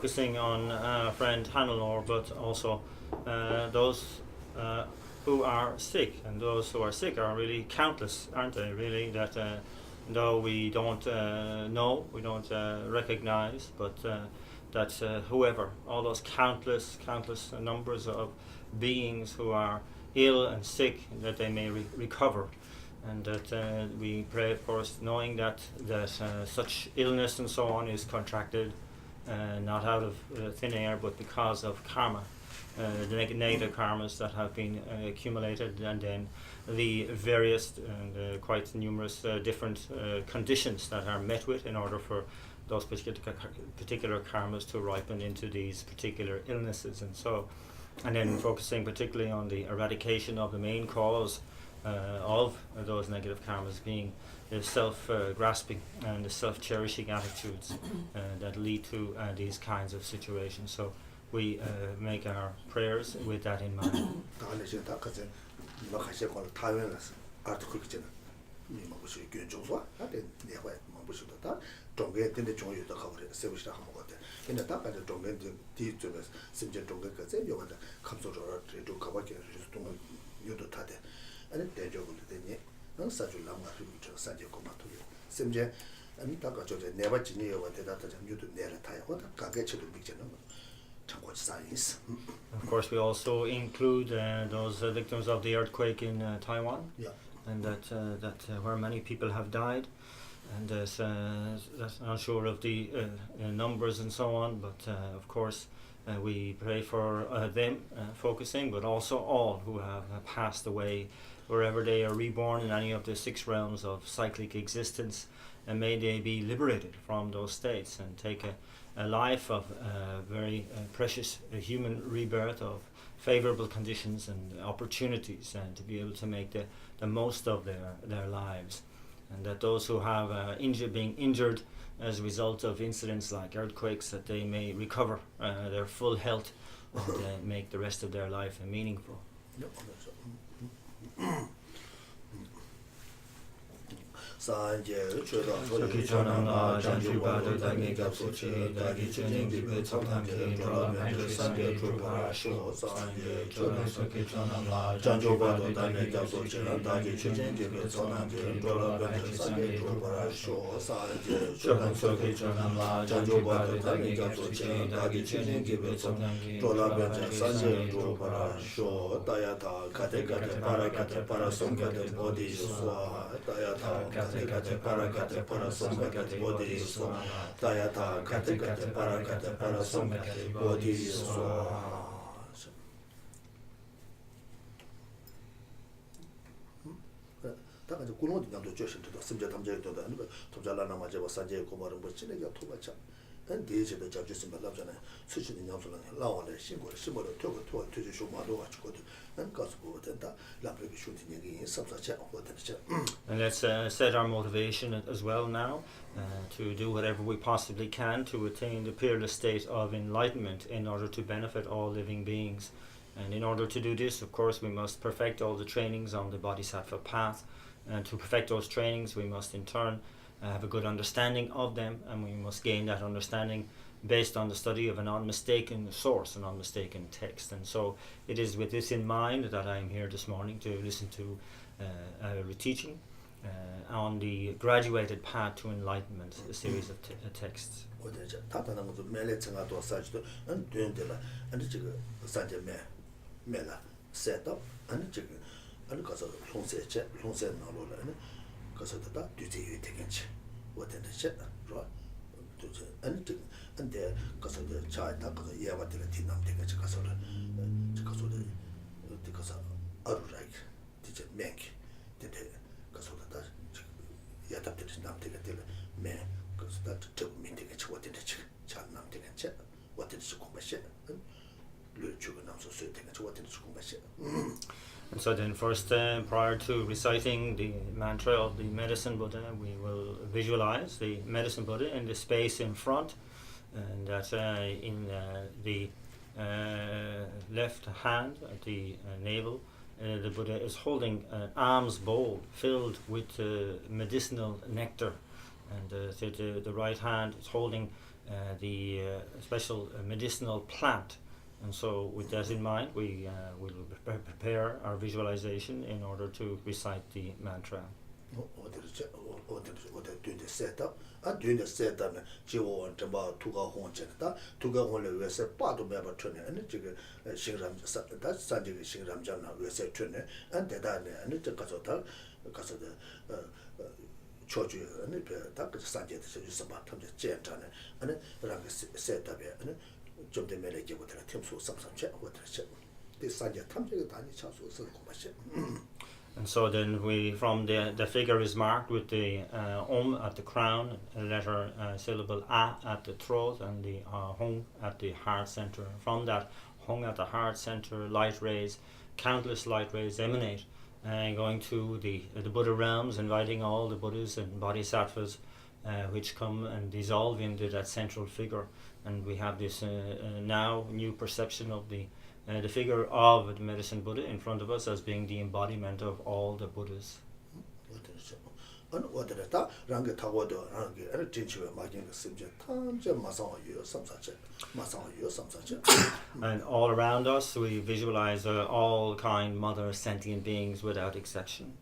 focusing on friend Hannelore, but also those who are sick, and those who are sick are really countless, aren't they? Really, that though we don't know, we don't recognize, but that whoever, all those countless numbers of beings who are ill and sick, that they may recover. And that we pray, of course, knowing that such illness and so on is contracted not out of thin air, but because of karma, the negative karmas that have been accumulated, and then the various and quite numerous different conditions that are met with in order for those particular karmas to ripen into these particular illnesses. And so, and then focusing particularly on the eradication of the main cause of those negative karmas, being the self-grasping and the self-cherishing attitudes that lead to these kinds of situations. So we make our prayers with that in mind. Of course, we also include those victims of the earthquake in Taiwan, and that where many people have died, and that's not sure of the numbers and so on, but of course we pray for them, focusing, but also all who have passed away, wherever they are reborn in any of the 6 realms of cyclic existence, and may they be liberated from those states and take a life of very precious human rebirth, of favorable conditions and opportunities, and to be able to make the most of their lives. And that those who have being injured as a result of incidents like earthquakes, that they may recover their full health and make the rest of their life meaningful. Sanje choda soki chona janju bado dangi gapsuchi dagi chuning gibe tsoktan ke drola menjo sanje trupara sho sanje choda soki chona janju bado dangi gapsuchi dagi chuning gibe tsoktan ke drola menjo sanje trupara sho sanje choda soki chona janju bado dangi gapsuchi dagi chuning gibe tsoktan ke drola menjo sanje trupara sho dayata kate para somkate bodhi swa dayata kate para somkate bodhi swa dayata kate para somkate bodhi swa. 다가 고노디 남도 조신도 심자 담자도 아니고 도자라나 맞아봐 산제 고마른 뭐 진행이 토바차 한 대제도 자주스 말랍잖아요. 수신이 냠소는 라원의 신고를 심어로 토고 퇴주쇼 마도 가지고도 난 가서 보던다 라브르기 슈팅이 섭사차 보던다. And let's set our motivation as well now to do whatever we possibly can to attain the peerless state of enlightenment in order to benefit all living beings. And in order to do this, of course, we must perfect all the trainings on the Bodhisattva path. And to perfect those trainings, we must in turn have a good understanding of them, and we must gain that understanding based on the study of an unmistaken source, an unmistaken text. And so it is with this in mind that I am here this morning to listen to a teaching on the graduated path to enlightenment, a series of texts. 아니 가서 홍세 나로라네 가서 다 뒤지 되겠지 어떤지 로 도저 아니 근데 가서 차에다 가서 예와들 뒤남 되겠지 가서 어디 가서 아루라이 뒤지 맹기 되게 가서 다 야답들 남 되겠들 매 가서 다 조금 되겠지 어떤지 잘남 되겠지 어떤지 공부시 르주가 남서 쓰 되겠지 어떤지 공부시. And so then first, prior to reciting the mantra of the medicine Buddha, we will visualize the medicine Buddha in the space in front, and that in the left hand at the navel, the Buddha is holding an alms bowl filled with medicinal nectar, and the right hand is holding special medicinal plant. And so with that in mind, we will prepare our visualization in order to recite the mantra. Doing the setup, and doing the setup, she won't about to go home check that, to go only we say part of member training, and the Shingram, that's Sanjay Shingram Jana, we say training, and the Dana, and the Kasota, because of the church, and the Sanjay is about the Gentan, and the Rang set up here, and Jump the Melody with the Tim so some check what the check. This Sanjay Tamjay Tani Chas was so. And so then from the figure is marked with the at the crown, a letter syllable A at the throat, and the hung at the heart center. From that hung at the heart center, light rays, countless light rays emanate, going to the Buddha realms, inviting all the Buddhas and Bodhisattvas which come and dissolve into that central figure. And we have this now new perception of the figure of the medicine Buddha in front of us as being the embodiment of all the Buddhas. And all around us we visualize all kind mother sentient beings without exception.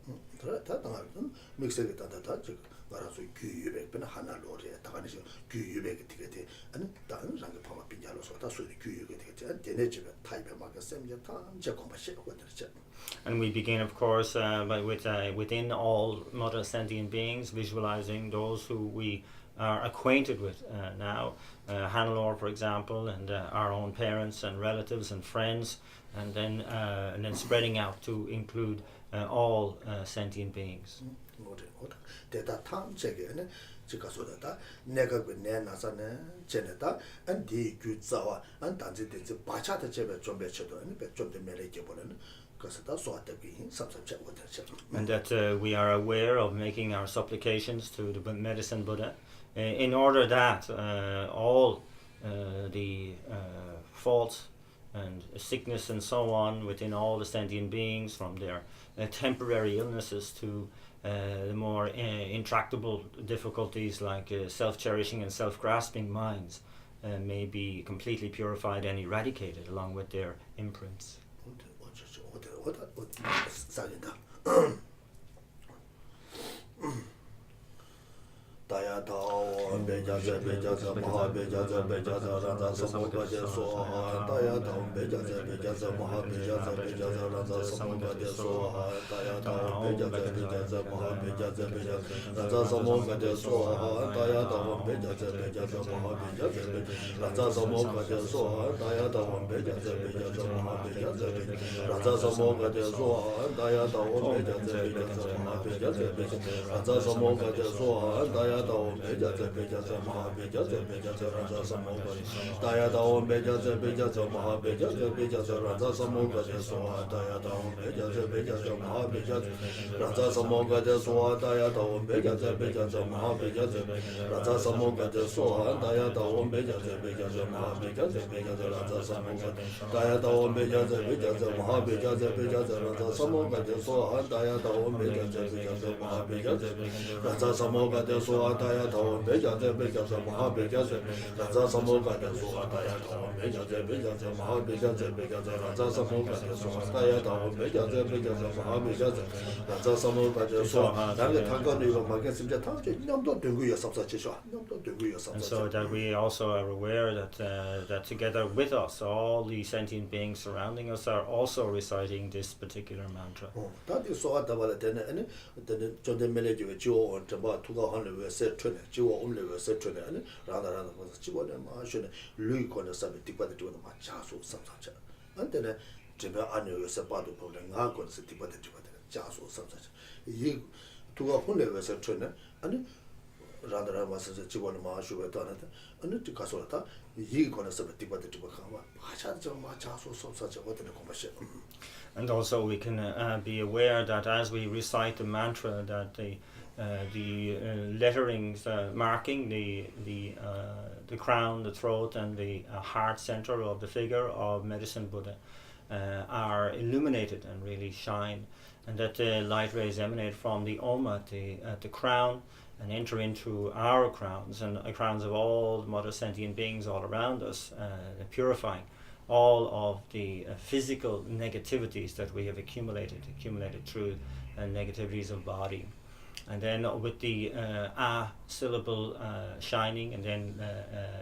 And we begin, of course, within all mother sentient beings, visualizing those who we are acquainted with now, Hannelore, for example, and our own parents and relatives and friends, and then spreading out to include all sentient beings. And that we are aware of making our supplications to the medicine Buddha in order that all the faults and sickness and so on within all the sentient beings, from their temporary illnesses to the more intractable difficulties like self-cherishing and self-grasping minds, may be completely purified and eradicated along with their imprints. And so that we also are aware that together with us, all the sentient beings surrounding us are also reciting this particular mantra. And also we can be aware that as we recite the mantra, that the letterings marking the crown, the throat, and the heart center of the figure of Medicine Buddha are illuminated and really shine, and that the light rays emanate from the Om at the crown, and enter into our crowns and the crowns of all mother sentient beings all around us, purifying all of the physical negativities that we have accumulated through negativities of body. And then with the syllable shining and then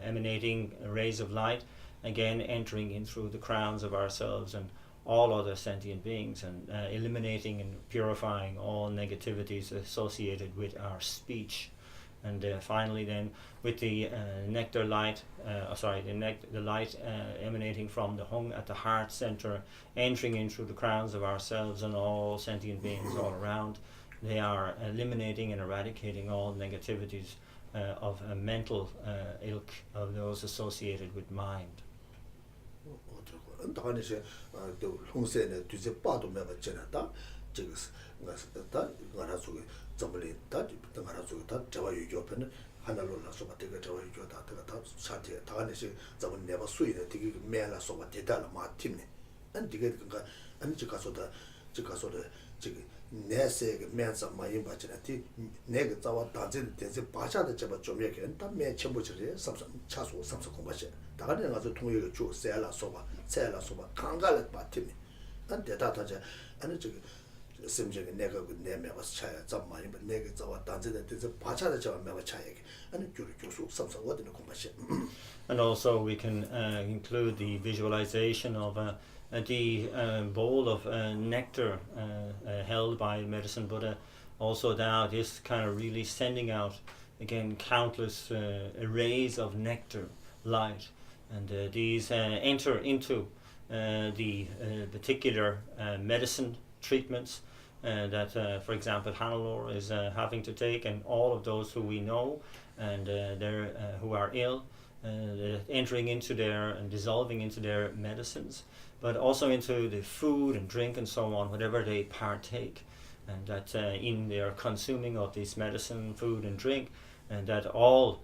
emanating rays of light, again entering in through the crowns of ourselves and all other sentient beings, and eliminating and purifying all negativities associated with our speech. And finally then with the nectar light, the light emanating from the hung at the heart center, entering in through the crowns of ourselves and all sentient beings all around. They are eliminating and eradicating all negativities of a mental ilk, of those associated with mind. 내세 면서 많이 받지나티 내가 자와 단진 된세 바샤의 제바 좀 얘기 담매 첨부처리 삼삼 차수 삼삼 공부시 다가는 가서 통역을 주 세라 소바 강가를 받티미 안 대다다자 아니 저기 심정이 내가 그 내면과 차야 좀 많이 내가 자와 단진 된세 바샤의 제바 매와 차야게 아니 주수 삼삼 어디는 공부시. And also we can include the visualization of the bowl of nectar held by Medicine Buddha. Also now this kind of really sending out again countless arrays of nectar light, and these enter into the particular medicine treatments that for example Hannelore is having to take, and all of those who we know and who are ill, entering into their and dissolving into their medicines, but also into the food and drink and so on, whatever they partake, and that in their consuming of this medicine, food and drink, and that all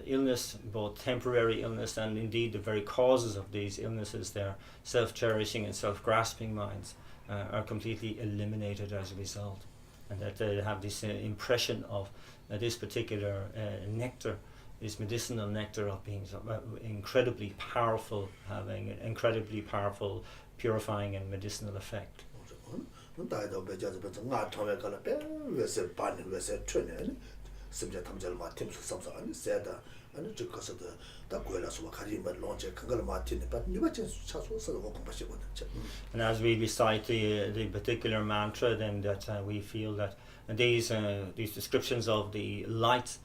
illness, both temporary illness and indeed the very causes of these illnesses, their self-cherishing and self-grasping minds, are completely eliminated as a result, and that they have this impression of this particular nectar, this medicinal nectar of being incredibly powerful, having an incredibly powerful purifying and medicinal effect. And as we recite the particular mantra, then that we feel that these descriptions of the light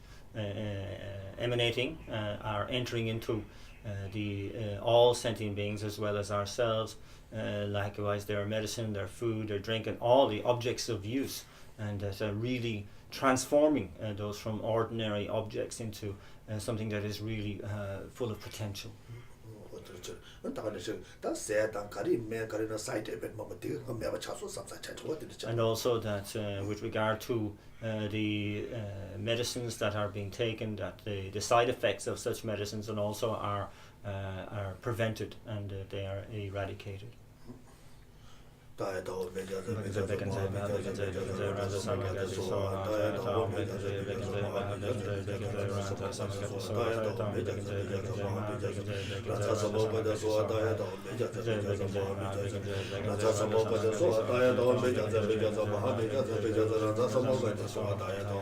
emanating are entering into all sentient beings as well as ourselves, likewise their medicine, their food, their drink, and all the objects of use, and really transforming those from ordinary objects into something that is really full of potential. And also that with regard to the medicines that are being taken, that the side effects of such medicines and also are prevented, and they are eradicated. Daya dawa beja za beja za maha beja za raza samoga de soha daya dawa beja za maha beja za raza samoga de soha daya dawa beja za maha beja za raza samoga de soha daya dawa beja za maha beja za raza samoga de soha daya dawa beja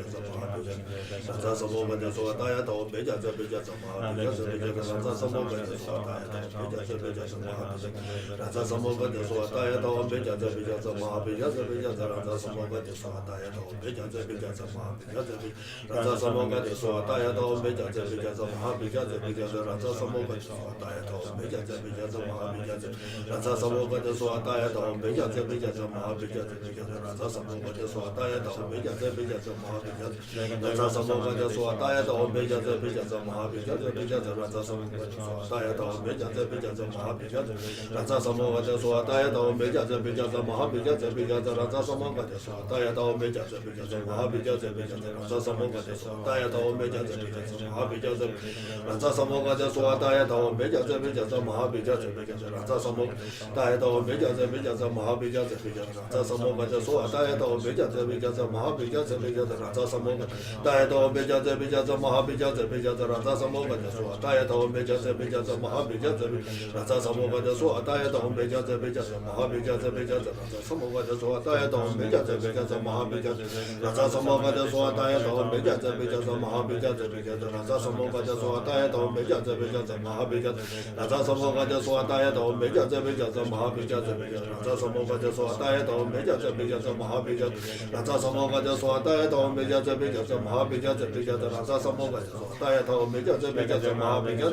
za maha beja za raza samoga de soha daya dawa beja za maha beja za raza samoga de soha daya dawa beja za maha beja za raza samoga de soha daya dawa beja za maha beja za raza samoga de soha daya to meja ze beja za maha beja ze beja za raza samanga de so daya to meja ze beja za maha beja ze beja za raza samanga de so daya to meja ze beja za maha beja ze raza samanga de so daya to meja ze beja za maha beja ze beja za raza samanga daya to meja ze beja za maha beja ze beja za raza samanga de so daya to meja ze beja za maha beja ze beja za raza samanga daya to meja ze beja za maha beja ze beja za raza samanga de so daya to meja ze beja za maha beja ze raza samanga de so daya to meja ze beja za maha beja ze beja za raza samanga de so daya to meja ze beja za maha beja raza samanga de so daya to meja ze beja za maha beja ze beja za raza samanga de so daya to meja ze beja za maha beja raza samanga de so daya to meja ze beja za maha beja ze beja raza samanga de so daya to meja ze beja za maha beja raza samanga de so daya to meja ze beja za maha beja ze beja raza samanga de so daya to meja ze beja za maha beja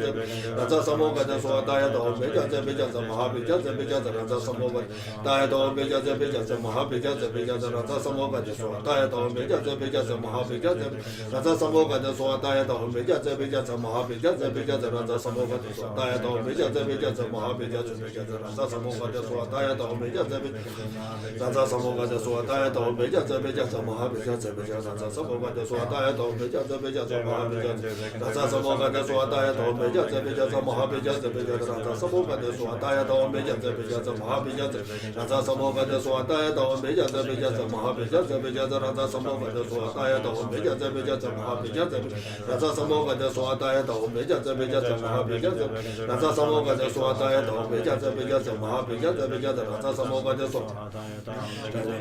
raza samanga de so daya to meja ze beja za maha beja raza samanga daya to meja ze beja za maha beja raza samanga de so daya to meja ze beja za maha beja raza samanga de so daya to meja ze beja za maha beja raza samanga de so daya to meja ze beja za maha beja raza samanga de so daya to meja ze beja raza samanga de so daya to meja ze beja za maha beja raza samanga de so daya to meja ze beja za maha beja raza samanga de so daya to meja ze beja za maha beja raza samanga de so daya to meja ze beja za maha beja raza samanga de so daya to meja ze beja za maha beja raza samanga de so daya to meja ze beja za maha beja raza samanga de so daya to meja ze beja za maha beja raza samanga de so daya to meja ze beja za maha beja raza samanga de so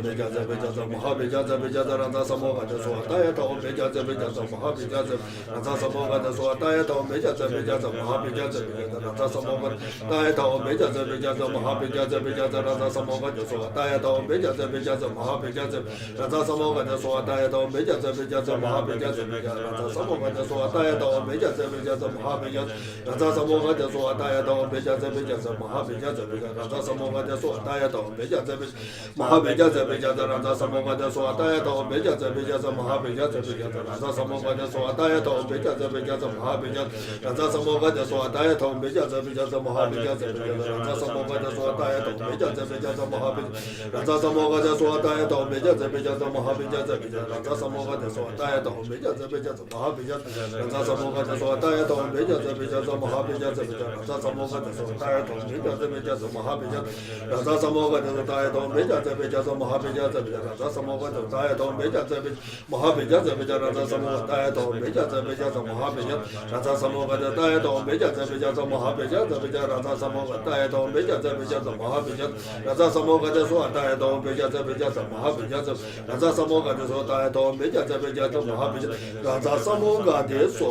meja ze beja za maha beja raza samanga de so daya to meja ze beja za maha beja raza samanga de so daya to meja ze beja za maha beja raza samanga daya to meja ze beja za maha beja raza samanga de so daya to meja ze beja za maha beja raza samanga de so daya to meja ze beja za maha beja raza samanga de so daya to meja ze beja za maha beja raza samanga de so daya to meja ze beja za maha beja raza samanga de so daya to meja ze beja maha beja raza samanga de so daya to meja ze beja za maha beja raza samanga de so daya to meja ze beja za maha beja raza samanga de so daya to meja ze beja za maha beja raza samanga de so daya to meja ze beja za maha beja raza samanga de so daya to meja ze beja za maha beja raza samanga de so daya to meja ze beja za maha beja raza samanga de so daya to meja ze beja za maha beja raza samanga de so daya to meja ze beja za maha beja raza samanga de so daya to meja ze beja za maha beja raza samanga de so daya to meja ze beja maha beja raza samanga daya to meja ze beja za maha beja raza samanga de daya to meja ze beja za maha beja raza samanga daya to meja ze beja za maha beja raza samanga de so daya to meja ze beja za maha beja raza samanga de so daya to meja ze beja za maha beja raza samanga de so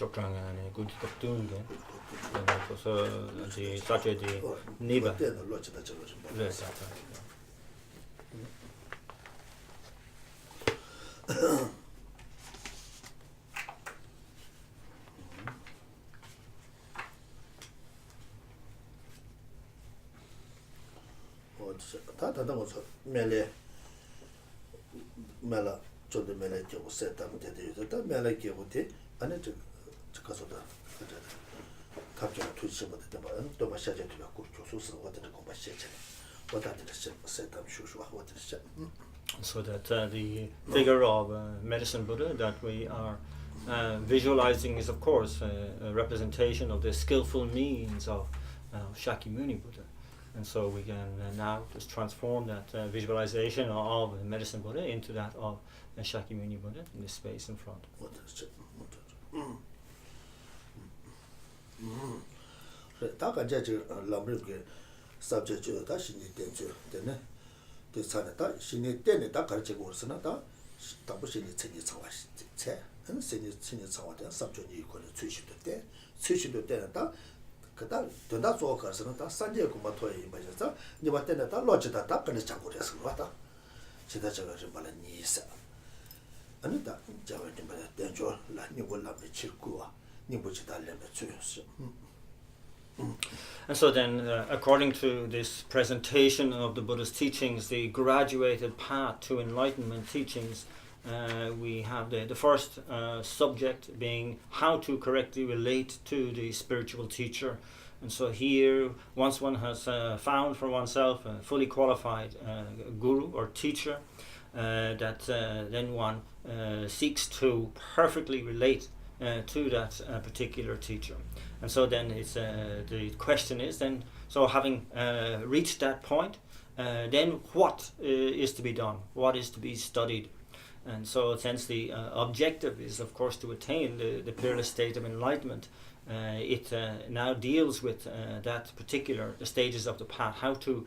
shokchanga ne good doctor de so di sache di niba 다다다 거 메레 메라 저도 메레 저 세트하면 되죠. 다 메레 기고티 안에 저 가서다 갑자기 투시부터 되면 또 마셔야 되고 교수스 같은 거 마셔야 what that is said I'm sure what is So that the figure of Medicine Buddha that we are visualizing is of course a representation of the skillful means of Shakyamuni Buddha. And so we can now just transform that visualization of Medicine Buddha into that of Shakyamuni Buddha in this space in front. Subject da shini tenju dene de sana da shini dene da garje gorsana da bu shini cheni chawa che an shini chawa da subject ni ko le chushi de da kada da zo garsana da sanje ko ma toyi ba ja ni ba dene da loji da kan cha go resu wa da chida chaga je bala ni sa ani da jawa de ba tenjo la ni bo la be chirkuwa ni bo chi da le be chuyo. And so then, according to this presentation of the Buddha's teachings, the graduated path to enlightenment teachings, we have the first subject being how to correctly relate to the spiritual teacher. And so here, once one has found for oneself a fully qualified guru or teacher, then one seeks to perfectly relate to that particular teacher. And so then it's the question is then, so having reached that point, then what is to be done? What is to be studied? And so since the objective is of course to attain the peerless state of enlightenment, it now deals with that particular stages of the path, how to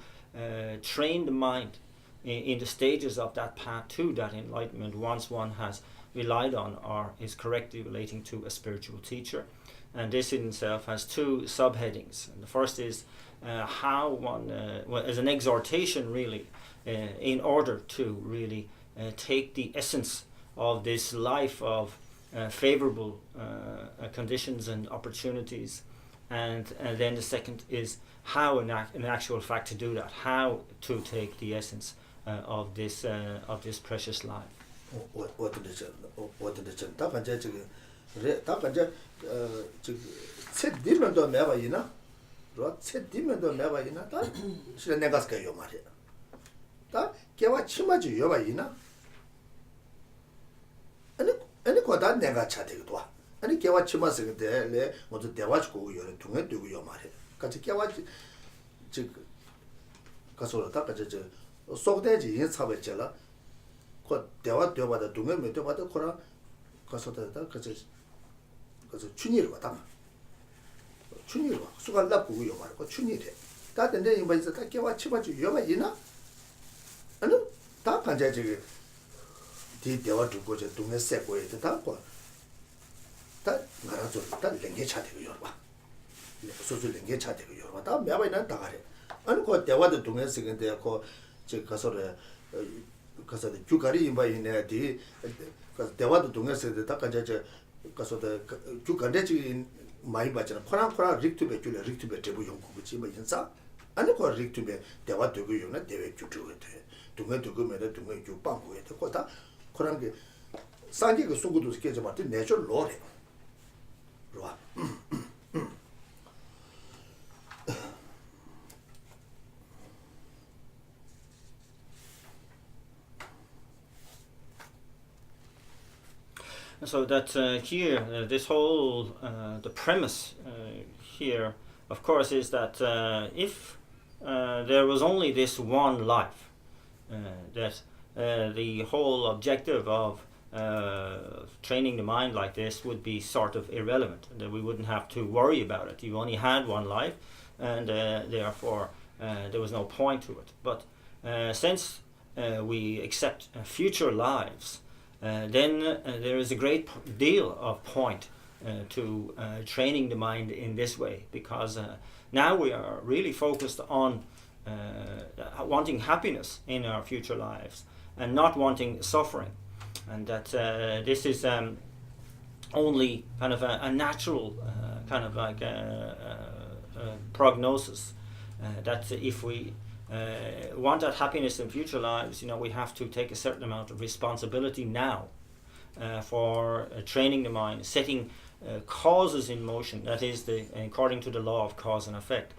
train the mind in the stages of that path to that enlightenment once one has relied on or is correctly relating to a spiritual teacher. And this in itself has two subheadings. And the first is how one, as an exhortation really, in order to really take the essence of this life of favorable conditions and opportunities. And then the second is how in actual fact to do that, how to take the essence of this precious life. 책 뒤면도 매봐 이나 책 뒤면도 매봐 이나 다 실내 내가 가요 말이야 다 개와 치마지 요봐 이나 아니 거다 내가 차대기도 아니 개와 치마스 근데 내 모두 대화지고 요 동에 두고 요 말이야 같이 개와 즉 가서 다 같이 저 속대지 이 차베잖아 그 대화 되어봐도 동에 몇 대봐도 코라 가서 다 같이 그래서 춘이로 왔다. 춘이로 수갈 납고 요 말고 춘이래. 다 근데 이번에 다 개와 치바지 요마 있나? 아니 다 간자 저기 뒤 대화 두고 저 동네 세고에 다 거. 다 나라서 다 랭게 차대고 요 봐. 소소 랭게 차대고 요 봐. 다 매바이나 다 가래. 아니 그 대화도 동네 세근데 그저 가서래 가서 주가리 임바이네 뒤 대화도 동네 세대 다 간자 저 가서 그 간대지 많이 봤잖아. 코랑 릭트베 줄에 릭트베 대부 연구지 뭐 인사 아니 그 릭트베 대화 되고 요나 대외 주주가 돼. 동네 두고면 동네 주 빵고에 되고 다 코랑 게 상기 그 속도 스케줄 맞대 내줄 로래. 로아. So that here, this whole, the premise here, of course, is that if there was only this one life, that the whole objective of training the mind like this would be sort of irrelevant, that we wouldn't have to worry about it. You only had one life, and therefore there was no point to it. But since we accept future lives, then there is a great deal of point to training the mind in this way, because now we are really focused on wanting happiness in our future lives and not wanting suffering, and that this is only kind of a natural kind of like prognosis, that if we want that happiness in future lives, we have to take a certain amount of responsibility now for training the mind, setting causes in motion. That is, according to the law of cause and effect,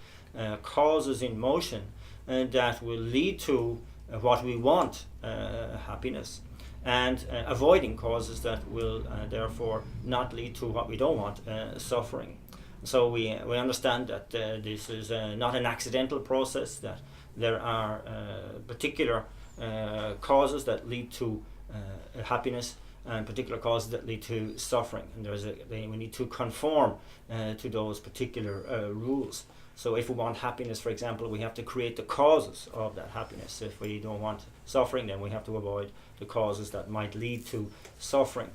causes in motion that will lead to what we want, happiness, and avoiding causes that will therefore not lead to what we don't want, suffering. So we understand that this is not an accidental process, that there are particular causes that lead to happiness and particular causes that lead to suffering, and we need to conform to those particular rules. So if we want happiness, for example, we have to create the causes of that happiness. If we don't want suffering, then we have to avoid the causes that might lead to suffering.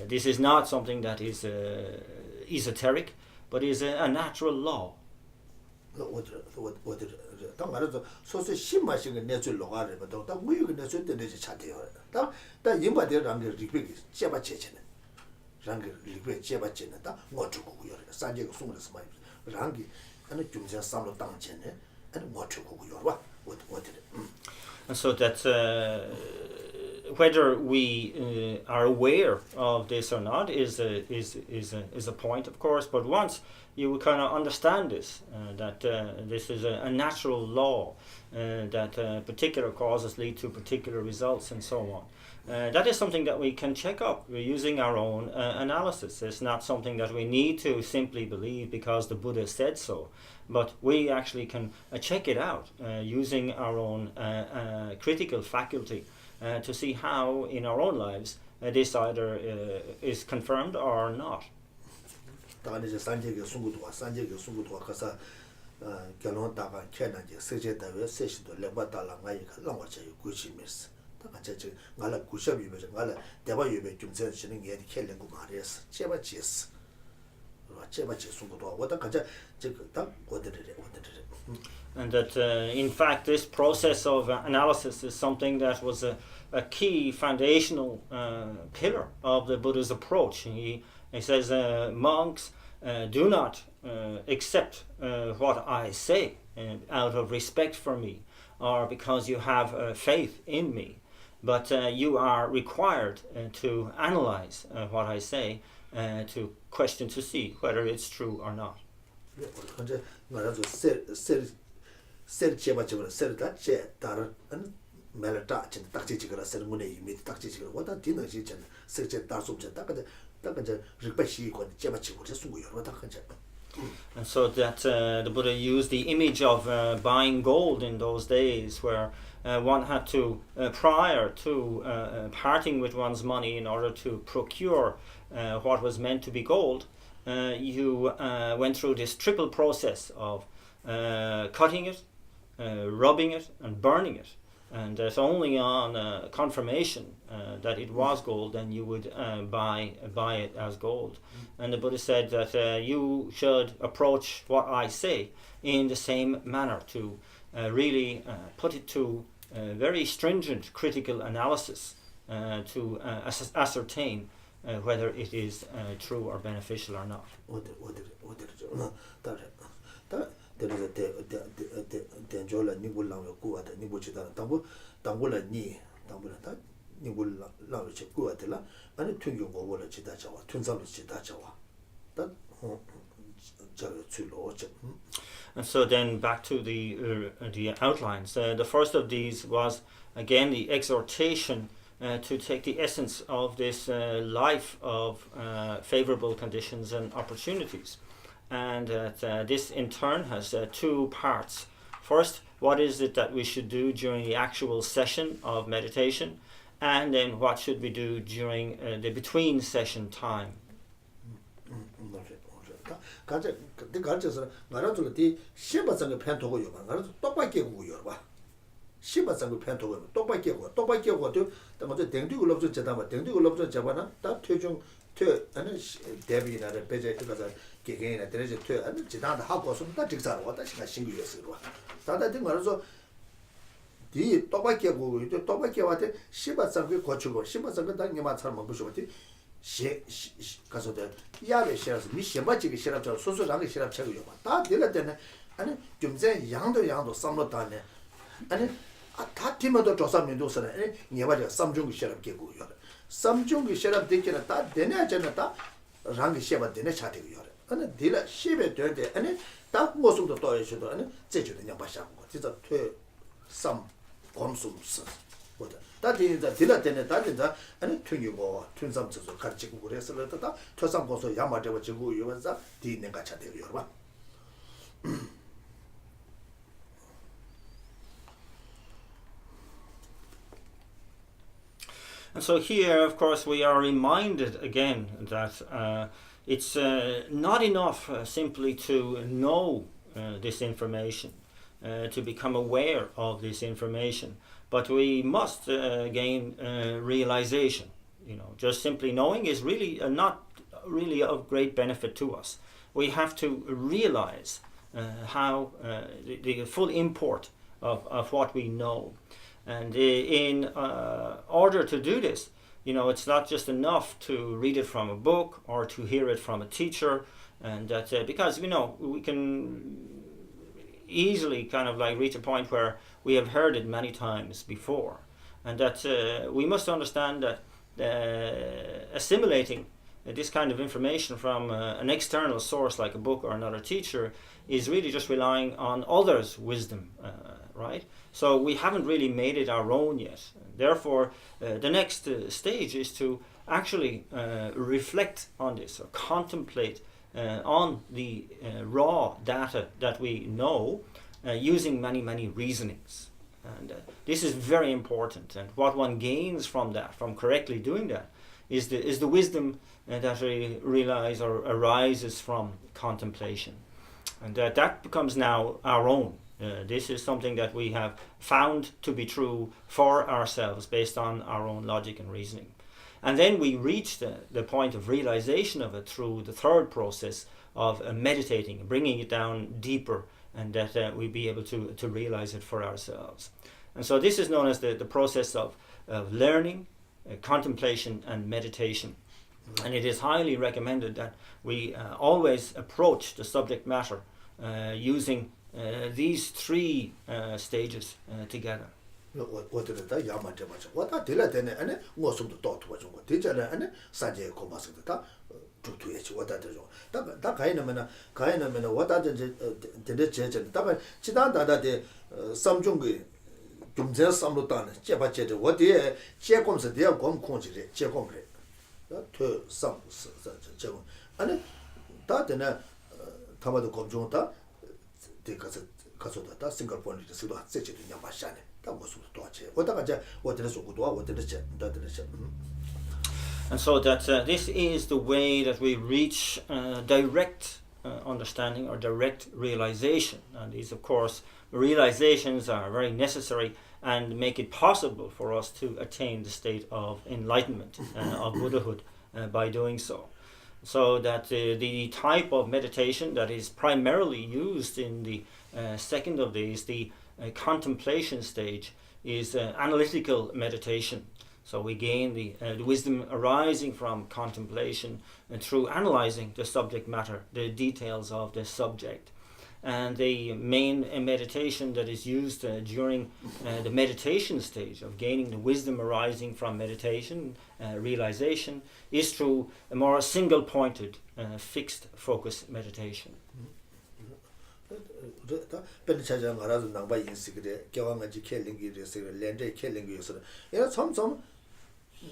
This is not something that is esoteric, but is a natural law. 당 말해서 소소 심마식의 내줄 로가르도 다 무유의 내줄 때내지 차대요. 다 임바데랑 그 리베기 제바 제체는. 랑게 리베 제바 제는 다 뭐주고요. 산제가 숨어서 많이. 랑기 아니 좀자 삼로 당전에 아니 뭐주고요. 와. And so that whether we are aware of this or not is a point, of course. But once you kind of understand this, that this is a natural law, that particular causes lead to particular results, and so on. That is something that we can check up using our own analysis. It's not something that we need to simply believe because the Buddha said so, but we actually can check it out using our own critical faculty to see how in our own lives this either is confirmed or not. 다니제 산제게 숨고도 가서 결혼다가 캐나제 세제다에 세시도 레바달랑아이 칼랑와체 구치미스 다가제 갈라 구셔비베 갈라 대바유베 좀 전시는 게 켈랭고 말이었어 제바지스 제바지 숨고도 왔다 가자 딱 오데레 And that in fact this process of analysis is something that was a key foundational pillar of the Buddha's approach. He says monks do not accept what I say out of respect for me or because you have faith in me, but you are required to analyze what I say, to question to see whether it's true or not. 근데 말아서 셀 제바적으로 셀다 제 다른 멜다 진 딱지지거라 셀문에 이미 딱지지거라 와다 디너지 전 셀제 다솜제 딱데 리베시 권 제바지고 제수고요 와다 간제. And so that the Buddha used the image of buying gold in those days, where one had to, prior to parting with one's money in order to procure what was meant to be gold, you went through this triple process of cutting it, rubbing it, and burning it. And it's only on confirmation that it was gold, then you would buy it as gold. And the Buddha said that you should approach what I say in the same manner, to really put it to very stringent critical analysis to ascertain whether it is true or beneficial or not. there's denjola nibula kuata nibuchita tambula ni tambula ta nibula la kuatela ani tunyo gobola chita chawa tunzalo chita chawa that And so then back to the outlines. The first of these was again the exhortation to take the essence of this life of favorable conditions and opportunities. And this in turn has two parts. First, what is it that we should do during the actual session of meditation, and then what should we do during the between session time. 가제 그 가제서 말아줄 때 시바상의 팬토고 요가 말아서 똑바게 고요 봐. 시바상의 팬토고 똑바게 고도 또뭐 댕디고 럽죠 제다마 댕디고 럽죠 잡아나 다 퇴중 퇴 아니 데비나를 배제 그가서 개개인에 데레제 퇴 아니 지단다 하고서 다 직사로 왔다 시간 신규였어 봐. 다다들 말아서 디 똑바게 고요 또 똑바게 와대 시바상의 고추고 시바상의 당님아 잘 먹고 싶었지. 가서도 야베 싫어서 미셔바지기 싫어서 소소하게 싫어 쳐요. 다 들을 때는 아니 좀제 양도 삼로다네. 아니 다 팀도 조사면도서는 아니 네바가 삼중기 싫어 개고요. 삼중기 싫어 되기는 다 되냐잖아 다 랑기 싫어 되네 차대고요. 아니 딜라 10에 되는데 아니 딱 모습도 또 있어도 아니 제주도 그냥 봐샤고 진짜 퇴삼 검수스 뭐다 다디자 딜라 때문에 다디자 아니 튕기고 튕삼쳐서 가르치고 그래서 다 퇴삼 고소 야마되고 지고 이러면서 뒤 내가 차대요 여러분. And so here, of course, we are reminded again that it's not enough simply to know this information, to become aware of this information, but we must gain realization. You know, just simply knowing is really not really of great benefit to us. We have to realize how the full import of what we know. And in order to do this, you know, it's not just enough to read it from a book or to hear it from a teacher, and that because you know we can easily kind of like reach a point where we have heard it many times before, and that we must understand that assimilating this kind of information from an external source like a book or another teacher is really just relying on others' wisdom, right? So we haven't really made it our own yet. Therefore, the next stage is to actually reflect on this or contemplate on the raw data that we know using many reasonings. And this is very important. And what one gains from that, from correctly doing that, is the wisdom that we realize or arises from contemplation. And that becomes now our own. This is something that we have found to be true for ourselves based on our own logic and reasoning. And then we reach the point of realization of it through the third process of meditating, bringing it down deeper, and that we be able to realize it for ourselves. And so this is known as the process of learning, contemplation and meditation. And it is highly recommended that we always approach the subject matter using these three stages together. 어디다 야만테 맞아. 왔다 들라 되네. 아니 뭐좀도 또 도와준 거. 되잖아. 아니 산제 고마스도 다 두두에지 왔다 되죠. 다 가이나면 왔다 되데 제제. 다만 지단다다데 삼중의 좀제 삼로다는 제바제데 어디에 제공서 대야 공공지래 제공래. 또 삼스 제공. 아니 다데나 타마도 검중다 가서 다 싱가포르에 쓰도 세제도 냐마샤네. And so that this is the way that we reach direct understanding or direct realization. And these, of course, realizations are very necessary and make it possible for us to attain the state of enlightenment, of Buddhahood, by doing so. So that the type of meditation that is primarily used in the second of these, the contemplation stage, is analytical meditation. So we gain the wisdom arising from contemplation and through analyzing the subject matter, the details of the subject. And the main meditation that is used during the meditation stage of gaining the wisdom arising from meditation, realization, is through a more single-pointed, fixed focus meditation. 벤차장 알아서 남바 인식에 겨왕같이 켈링기에서 렌데 켈링기에서 얘가 점점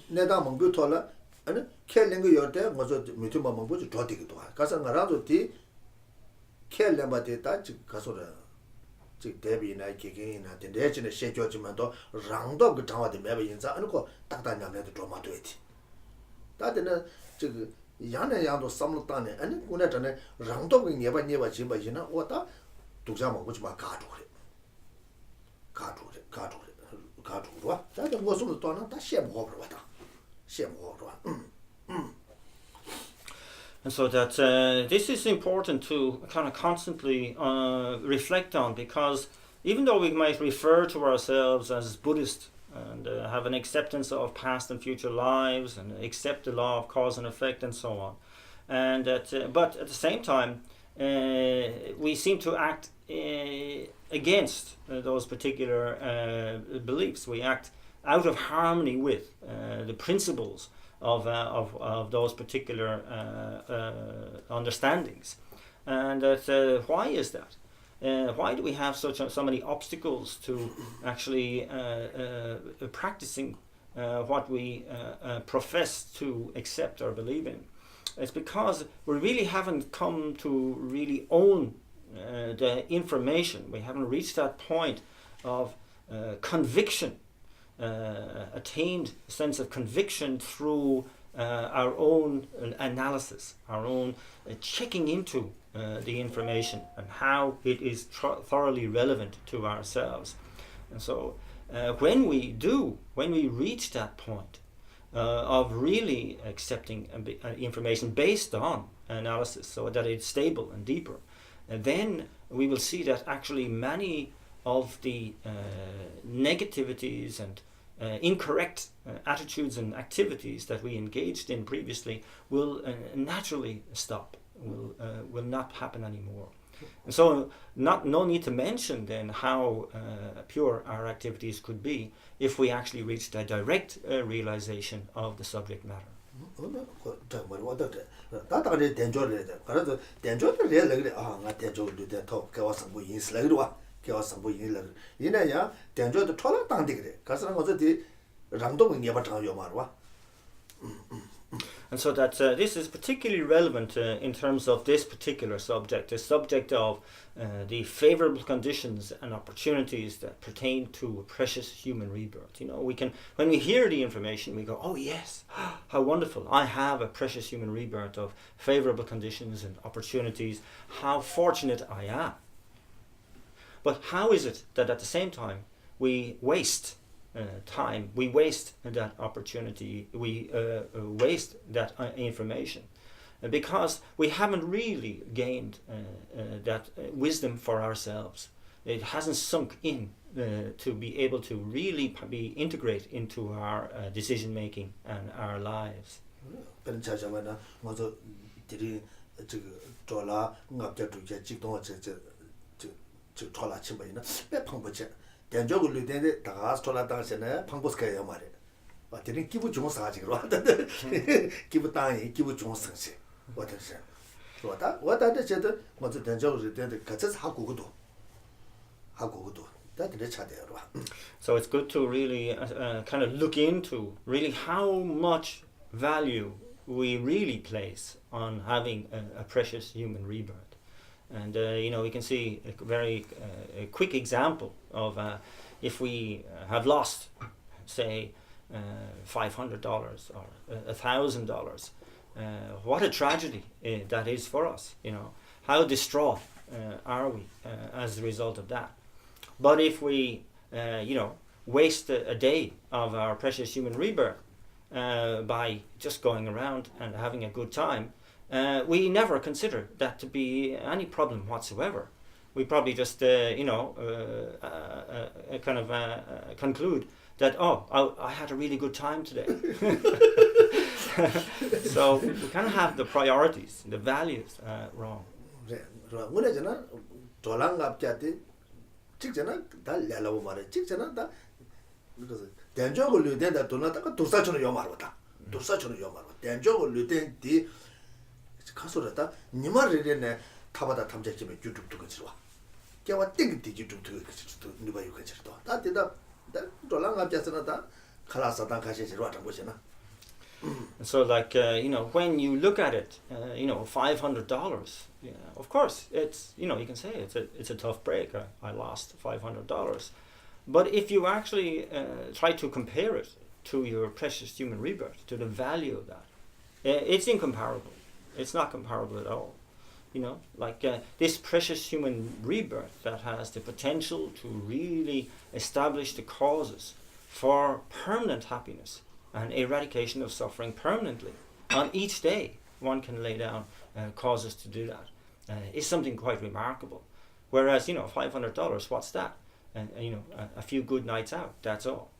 내가 뭔가 돌아 아니 켈링기 열때 먼저 밑에 뭔가 좀 되기도 하. 가서 알아서 뒤 켈레바데 다 가서라. 즉 대비나 기계나 내지는 셰교지만도 랑도 그 장화데 매번 인자 아니고 딱딱냐면도 좀 맞도이지. 다들은 즉 야네야도 삼로다네 아니 오늘 전에 랑도 그 네바 지바지나 왔다 독자만 보지 마 가도래 와 다들 무슨 또 하나 다 시험하고 왔다 시험하고 와 And so that this is important to kind of constantly reflect on, because even though we might refer to ourselves as Buddhist and have an acceptance of past and future lives and accept the law of cause and effect and so on, and that, but at the same time we seem to act against those particular beliefs. We act out of harmony with the principles of those particular understandings. And that why is that? Why do we have so many obstacles to actually practicing what we profess to accept or believe in? It's because we really haven't come to really own the information. We haven't reached that point of conviction, attained a sense of conviction through our own analysis, our own checking into the information and how it is thoroughly relevant to ourselves. And so when we reach that point of really accepting information based on analysis so that it's stable and deeper, then we will see that actually many of the negativities and incorrect attitudes and activities that we engaged in previously will naturally stop, will not happen anymore. And so no need to mention then how pure our activities could be if we actually reached a direct realization of the subject matter. And so that this is particularly relevant in terms of this particular subject, the subject of the favorable conditions and opportunities that pertain to a precious human rebirth. You know, when we hear the information, we go, oh yes, how wonderful, I have a precious human rebirth of favorable conditions and opportunities, how fortunate I am. But how is it that at the same time we waste time, we waste that opportunity, we waste that information? Because we haven't really gained that wisdom for ourselves. It hasn't sunk in to be able to really be integrate into our decision making and our lives. So it's good to really kind of look into really how much value we really place on having a precious human rebirth. And you know, we can see a very a quick example of if we have lost, say, $500 or $1,000. What a tragedy that is for us. You know, how distraught are we as a result of that? But if we, you know, waste a day of our precious human rebirth by just going around and having a good time, we never consider that to be any problem whatsoever. We probably just, you know, kind of conclude that, oh, I had a really good time today. So we kind of have the priorities, the values wrong. And so, like, you know, when you look at it, you know, $500, yeah, of course, it's, you know, you can say it's a tough break. I lost $500. But if you actually try to compare it to your precious human rebirth, to the value of that, it's incomparable. It's not comparable at all. You know, like this precious human rebirth that has the potential to really establish the causes for permanent happiness and eradication of suffering permanently. On each day, one can lay down causes to do that. Is something quite remarkable. Whereas, you know, $500, what's that? And you know, a few good nights out, that's all.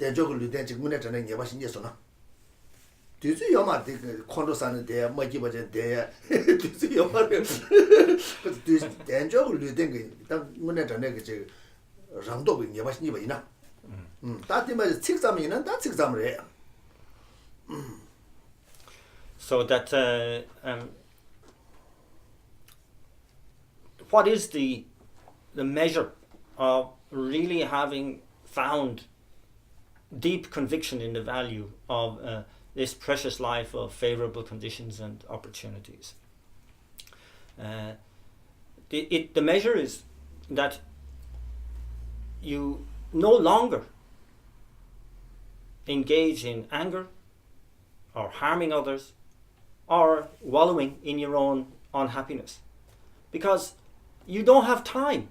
대적을 루된 지금 문에 전에 예바 신제소나 뒤지 영화 그 콘도 사는 데 뭐지 버전 데 뒤지 영화를 그 뒤지 대적을 루된 게딱 문에 전에 그 랑도 예바 신제 버이나 다티마 책삼이는 다 책삼을 해 So that what is the measure of really having found deep conviction in the value of this precious life of favorable conditions and opportunities? The measure is that you no longer engage in anger or harming others or wallowing in your own unhappiness, because you don't have time.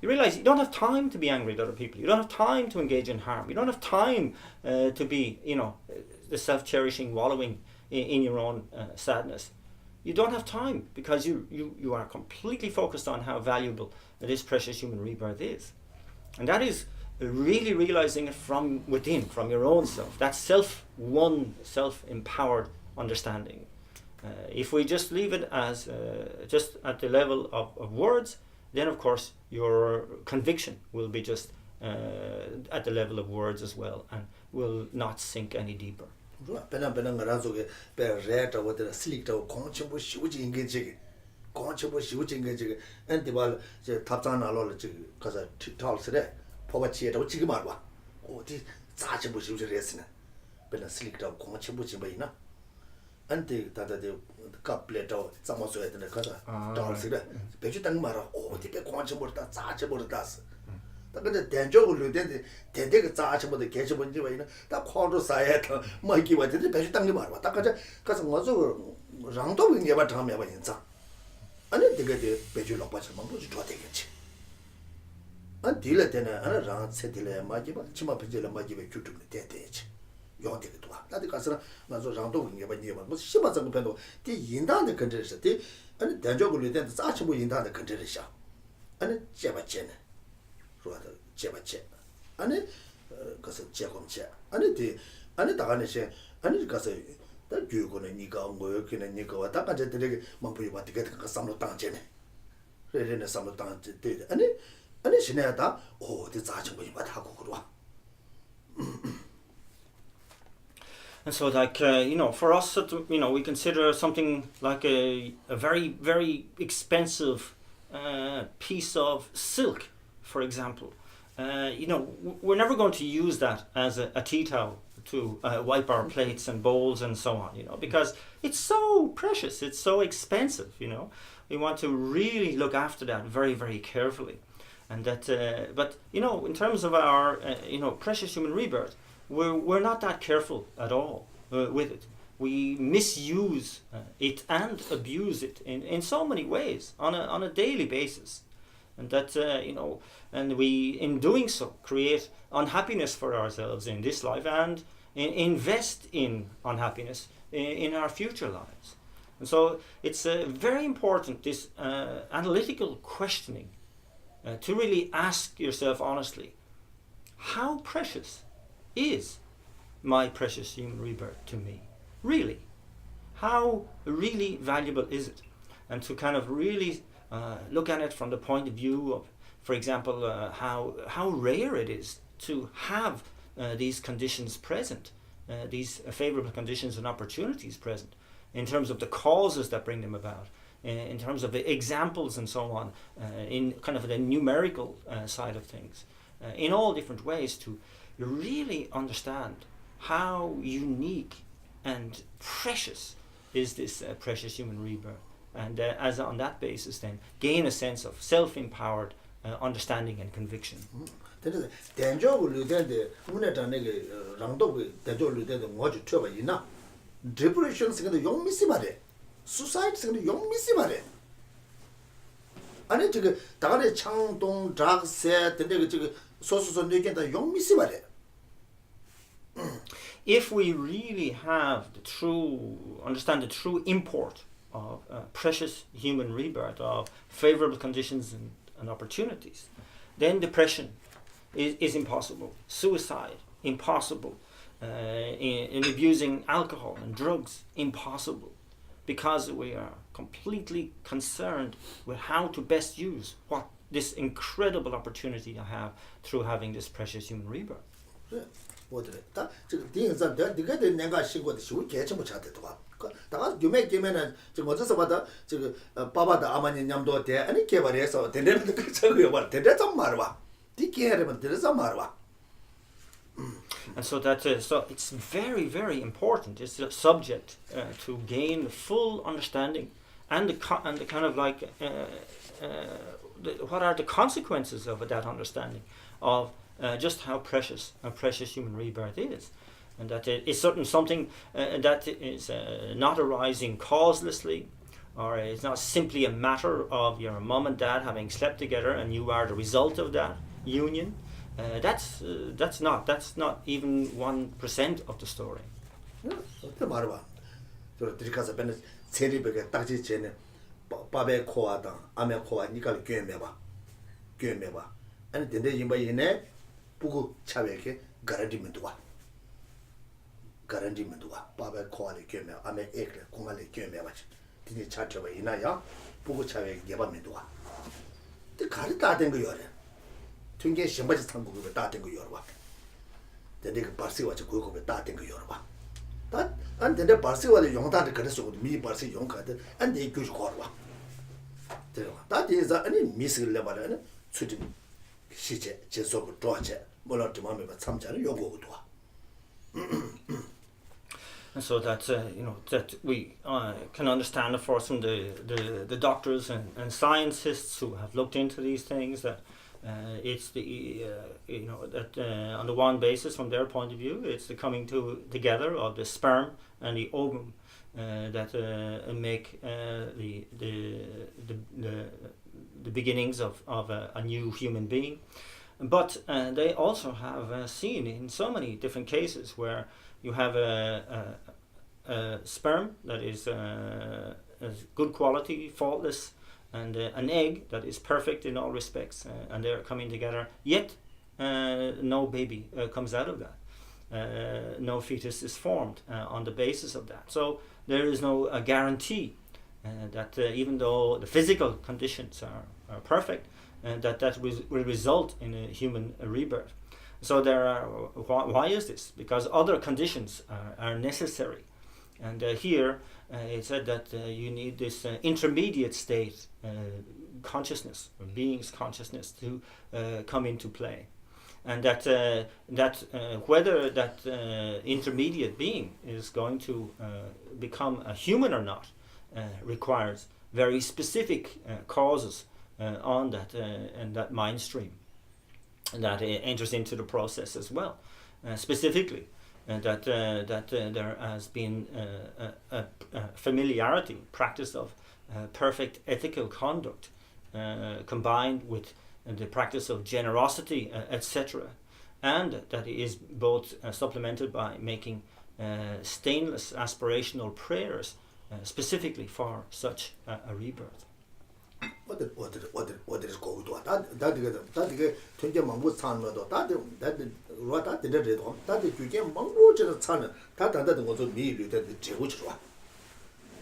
You realize you don't have time to be angry at other people. You don't have time to engage in harm. You don't have time to be, the self-cherishing, wallowing in your own sadness. You don't have time because you are completely focused on how valuable this precious human rebirth is. And that is really realizing it from within, from your own self. That self-won, self-empowered understanding. If we just leave it as just at the level of words, then of course your conviction will be just at the level of words as well, and will not sink any deeper. 안데 다다데 갑레도 자모소에 되는 거다. 달스래. 배주 땅 말아. 어디 공원체 버다 자체 버다스. 다 근데 대적을 되는데 대대가 자체 버다 개체 번지 와 있는 다 코로 사야다. 뭐 이기 와 되는데 배주 땅이 말아. 다 가서 뭐저 랑도 그게 봐 담에 봐 인자. 아니 되게 배주 lok바처럼 뭐지 좋아 되겠지. 안 딜에 되는 하나 랑 세딜에 맞지 봐. 치마 배제를 맞지 봐. 주tum에 대대지. 용되게 도와. 나도 가서 나서 장도 그게 뭐니가 뭐 심하자고 변도 디 인단의 컨트롤스 디 아니 대적을 위된 자치부 인단의 컨트롤이야. 아니 제바체네. 그러다 제바체. 아니 가서 제공체. 아니 디 아니 다가네시 아니 가서 다 교육은 니가 뭐 그는 니가 왔다 가서 되게 뭐 보이 봐 되게 그 삼로 땅제네. 그래네 삼로 땅제 되. 아니 신내다 디 자치부 이바 하고 그러와. And so, like, for us, we consider something like a very, very expensive piece of silk, for example. We're never going to use that as a tea towel to wipe our plates and bowls and so on, because it's so precious, it's so expensive, We want to really look after that very, very carefully. And that, but, in terms of our, precious human rebirth, we're not that careful at all with it. We misuse it and abuse it in so many ways on a daily basis, and that and we in doing so create unhappiness for ourselves in this life and invest in unhappiness in our future lives. And so it's very important, this analytical questioning, to really ask yourself honestly, how precious is my precious human rebirth to me? Really? How really valuable is it? And to kind of really look at it from the point of view of, for example, how rare it is to have these conditions present, these favorable conditions and opportunities present, in terms of the causes that bring them about, in terms of the examples and so on, in kind of the numerical side of things, in all different ways, to really understand how unique and precious is this precious human rebirth, and as on that basis then gain a sense of self-empowered understanding and conviction. Depression 생각도 용 미스 말해. Suicide 생각도 용 미스 말해. 아니 저거 다가래 창동 드락세 근데 그 저거 소소소 뇌견다 용 미스 말해. If we really understand the true import of precious human rebirth, of favorable conditions and opportunities, then depression is impossible. Suicide, impossible. In abusing alcohol and drugs, impossible, because we are completely concerned with how to best use what this incredible opportunity I have through having this precious human rebirth. 다 지금 뒤에서 네가 내가 신고도 쉬우 개체 못 찾대 봐. 다가 유매 개면은 지금 어디서 봐도 지금 바바다 아마니 냠도 돼 아니 개발해서 되는데 그 저거 봐. 되게 좀 말아 봐. 뒤에는 되게 좀 말아 봐. And so that so it's very, very important. It's a subject to gain full understanding and the kind of like what are the consequences of that understanding of just how precious a precious human rebirth is, and that it is something that is not arising causelessly, or it's not simply a matter of your mom and dad having slept together and you are the result of that union. That's not even 1% of the story. 어때 말아 봐. 저 들이가서 맨날 세리백에 딱지 전에 밥에 코하다 아메 코하 니가 교회매 봐. 교회매 봐. 아니 근데 이마 얘네 부고 차베게 가라디면 도와. 가라디면 도와. 밥에 코하리 교회매 아메 에크레 공알리 교회매 봐. 디니 차트가 이나야 부고 차베게 예바면 도와. 근데 가리 다된 거 요래. 튕게 심바지 상국에 다된 거 요래 봐. 근데 그 바스와지 고고에 다된 거 요래 봐. 다 안데 바스와의 용다를 그래서 미 바스 용카데 안데 교주 걸어 봐. 되어. 다디자 아니 미스를 내버려는 수준 시제 제속을 도와줘. 뭐라 좀 참자는 요구도 와. And so that that we can understand, of course, from the doctors and scientists who have looked into these things, that it's the that on the one basis, from their point of view, it's the coming together of the sperm and the ovum that make the beginnings of a new human being. But they also have seen in so many different cases where you have a sperm that is good quality, faultless, and an egg that is perfect in all respects, and they're coming together, yet no baby comes out of that. No fetus is formed on the basis of that. So there is no guarantee that even though the physical conditions are perfect, that will result in a human rebirth. So there are. Why is this? Because other conditions are necessary, and here it said that you need this intermediate state consciousness, or being's consciousness, to come into play, and that whether that intermediate being is going to become a human or not requires very specific causes on that and that mind stream that enters into the process as well. Specifically, that there has been a familiarity, practice of perfect ethical conduct, combined with the practice of generosity, etc., and that it is both supplemented by making stainless aspirational prayers specifically for such a rebirth. 어디 거기도 다디게 통계 망고 산거도 다디 로다 데데도 다디 규제 망고저 산은 다다다도 것도 미리도 제고치로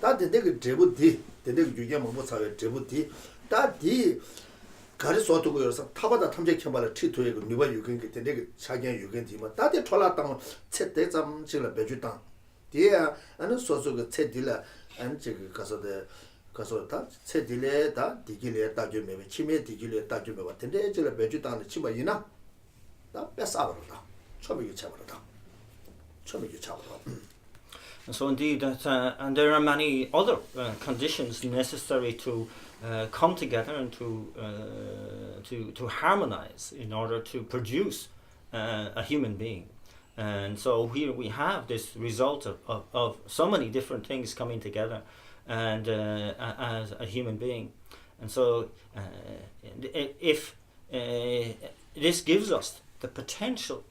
다디 내가 제고디 데데 규제 망고 사회 제고디 다디 가르소도 그래서 타바다 탐색 캠바를 티토에 그 누가 유견게 되게 자기 유견디만 다디 털라당 채대 좀 지라 배주당 뒤에 아는 소소 그 채딜라 안 지그 가서데 가서 다 세딜에 다 디길에 따주면 치매 디길에 따주면 같은데 제가 배주 땅에 치마 이나 다 뺏어버렸다. 처음에 잡아버렸다. So indeed, and there are many other conditions necessary to come together and to harmonize in order to produce a human being. And so here we have this result of so many different things coming together, and as a human being. And so if this gives us the potential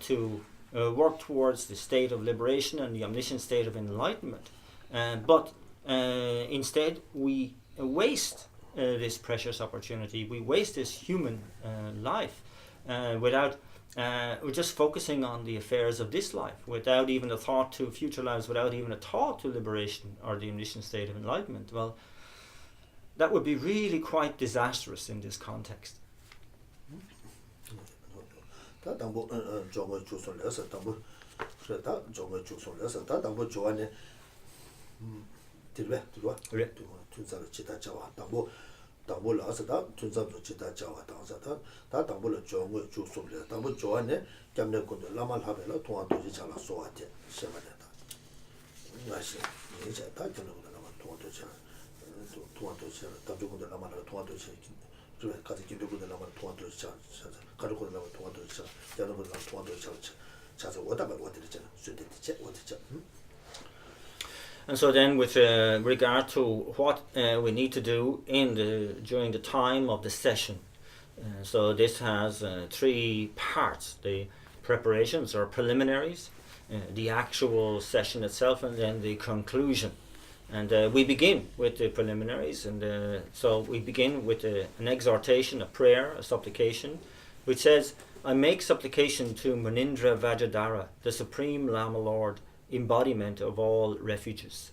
to work towards the state of liberation and the omniscient state of enlightenment, but instead we waste this precious opportunity, we waste this human life without we're just focusing on the affairs of this life without even a thought to future lives, without even a thought to liberation or the omniscient state of enlightenment, well, that would be really quite disastrous in this context. 당보 라서다 tunzabzo chita jawa tangsa ta 당보 la jongo ju somle 당보 joane kamne kunde lamal habela tuwa doji chala soate shemane ta ngashi ni ja ta kamne kunde lamal tuwa doji tamjo kunde lamal tuwa doji 저 가지 긴도 kunde lamal tuwa doji chala 가지 kunde lamal tuwa doji chala jano kunde lamal tuwa doji chala 자서 오다가 어디를 순대지 어디죠 And so then with regard to what we need to do during the time of the session, so this has 3 parts: the preparations or preliminaries, the actual session itself, and then the conclusion. And we begin with the preliminaries, and so we begin with an exhortation, a prayer, a supplication, which says, I make supplication to Munindra Vajradhara, the Supreme Lama Lord, embodiment of all refuges.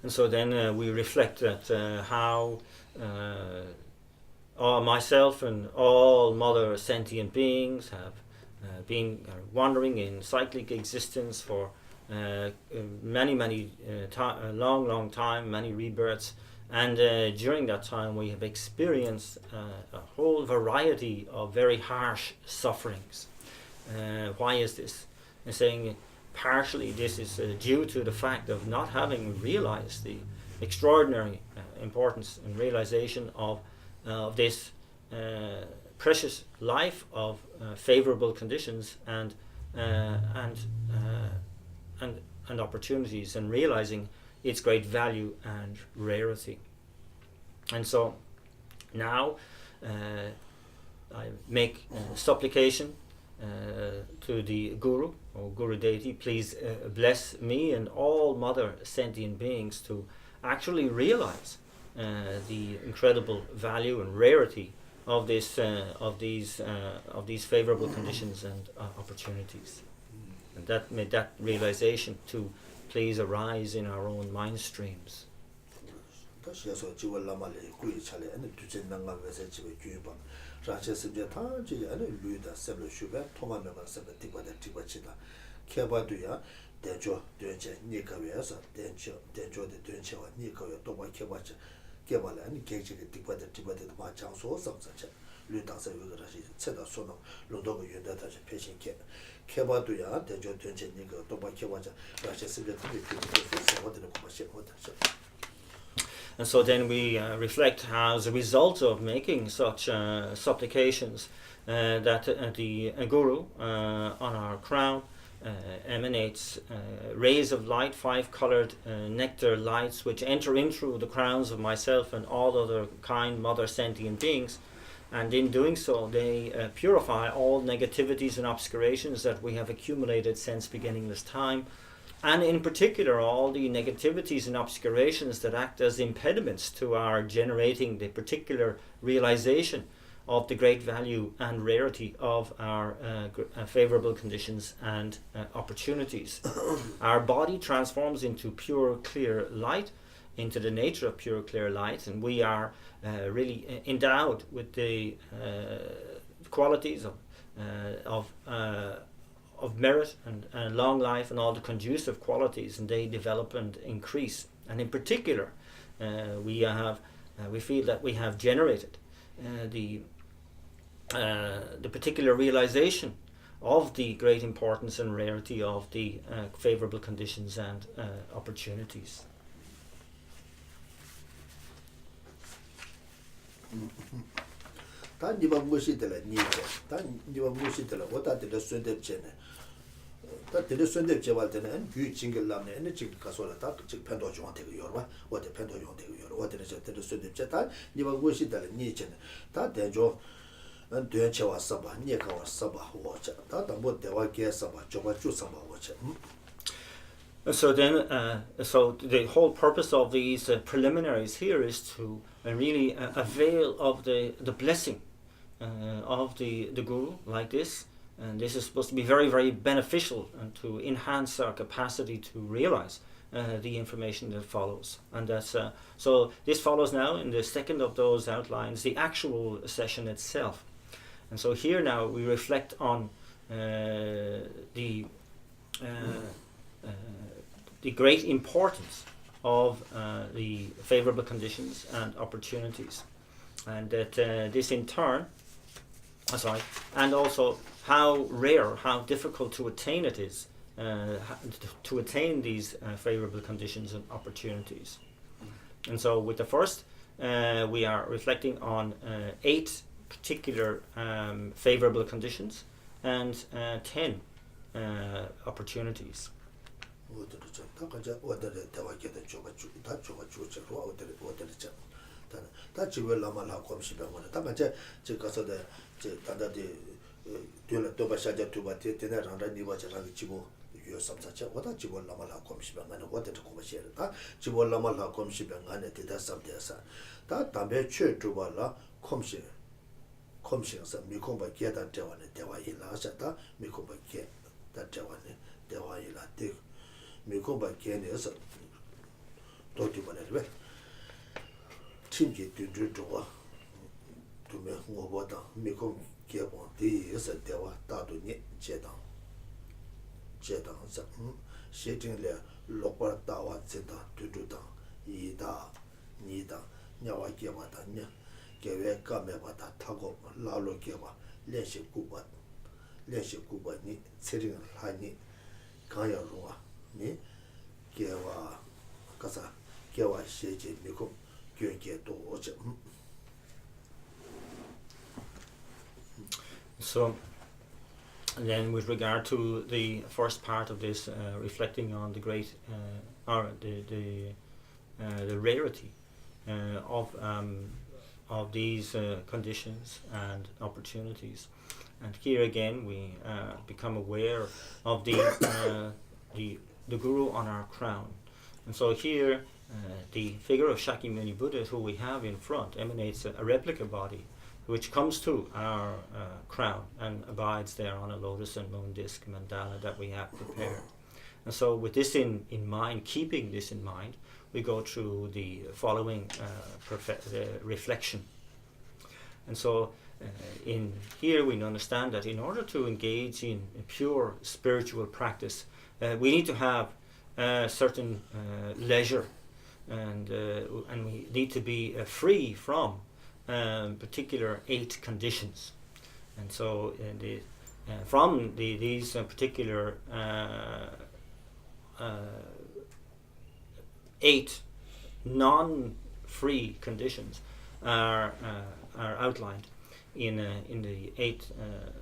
And so then we reflect that how myself and all mother sentient beings have been wandering in cyclic existence for long time, many rebirths, and during that time we have experienced a whole variety of very harsh sufferings. Why is this? I'm saying partially this is due to the fact of not having realized the extraordinary importance and realization of this precious life of favorable conditions and opportunities, and realizing its great value and rarity. And so now I make supplication to the Guru or Guru deity, please bless me and all mother sentient beings to actually realize the incredible value and rarity of these favorable conditions and opportunities, and may that realization to please arise in our own mind streams. And so then we reflect how, as a result of making such supplications, that the Guru on our crown emanates rays of light, 5-colored nectar lights, which enter in through the crowns of myself and all other kind mother sentient beings, and in doing so they purify all negativities and obscurations that we have accumulated since beginningless time, and in particular all the negativities and obscurations that act as impediments to our generating the particular realization of the great value and rarity of our favorable conditions and opportunities. Our body transforms into pure clear light, into the nature of pure clear light, and we are really endowed with the qualities of merit and long life and all the conducive qualities, and they develop and increase. And in particular, we feel that we have generated the particular realization of the great importance and rarity of the favorable conditions and opportunities. 다 니바 무시들라 니제 다 니바 무시들라 오다들 선대체네 다 들을 선대체 할 때는 규 징글라네 ene 징 가서라 다 펜도 좀 되고 여러와 어디 펜도 좀 되고 여러 어디 저 들을 선대체 다 니바 무시들라 니제네 다 대조对切话说吧，你看我说吧，我这，他当不得我给说吧，叫我就说吧，我这。So then, so the whole purpose of these preliminaries here is to really avail of the blessing of the guru like this, and this is supposed to be very, very beneficial and to enhance our capacity to realize the information that follows. And that's so this follows now in the second of those outlines, the actual session itself. And so here now we reflect on the great importance of the favorable conditions and opportunities, and that this in turn, and also how rare, how difficult to attain it is, to attain these favorable conditions and opportunities. And so with the first, we are reflecting on 8 particular favorable conditions and 10 opportunities. 미콤바 게네서 도티바네르베 팀지 뚜뚜뚜와 두메 뭐보다 미콤 게본 디에서 대와 다도니 제당 제당서 시팅레 lokwartawa zeta tututa ida nida nyawa gewa da nya gewe kame ba da tago lalo gewa lenshi kuba ni tsering hani kaya ruwa ni gewa kasa gewa sheje mikum gyönge do oje. So and then with regard to the first part of this, reflecting on the great or the rarity of these conditions and opportunities, and here again we become aware of the guru on our crown. And so here the figure of Shakyamuni Buddha, who we have in front, emanates a replica body which comes to our crown and abides there on a lotus and moon disc mandala that we have prepared. And so with this in mind, keeping this in mind, we go through the following reflection. And so in here we understand that in order to engage in pure spiritual practice, we need to have certain leisure, and we need to be free from particular 8 conditions. And so from these particular 8 non-free conditions are outlined in the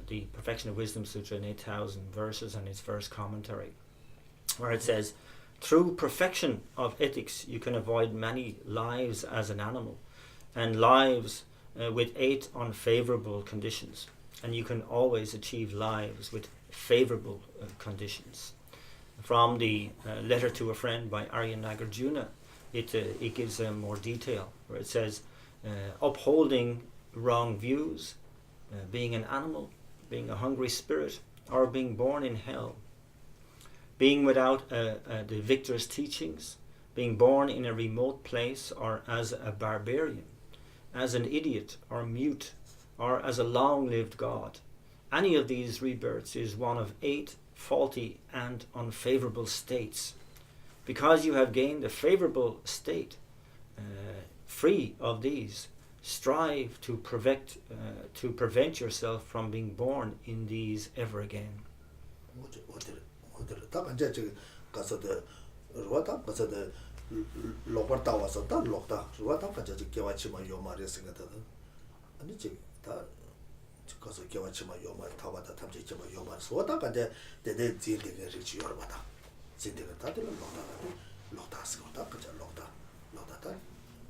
the Perfection of Wisdom Sutra in 8,000 verses and its verse commentary, where it says, through perfection of ethics you can avoid many lives as an animal and lives with 8 unfavorable conditions, and you can always achieve lives with favorable conditions. From the letter to a friend by Arya Nagarjuna, it gives more detail, where it says, upholding wrong views, being an animal, being a hungry spirit, or being born in hell, being without the victor's teachings, being born in a remote place or as a barbarian, as an idiot or mute, or as a long-lived god. Any of these rebirths is one of 8 faulty and unfavorable states. Because you have gained a favorable state, free of these, strive to prevent yourself from being born in these ever again. 아니 다 가서 개와치마 요마 타바다 탐지치마 요마 소다가데 데데 진데게 리치 요르바다 진데가 다들 로다스고다 그저 로다다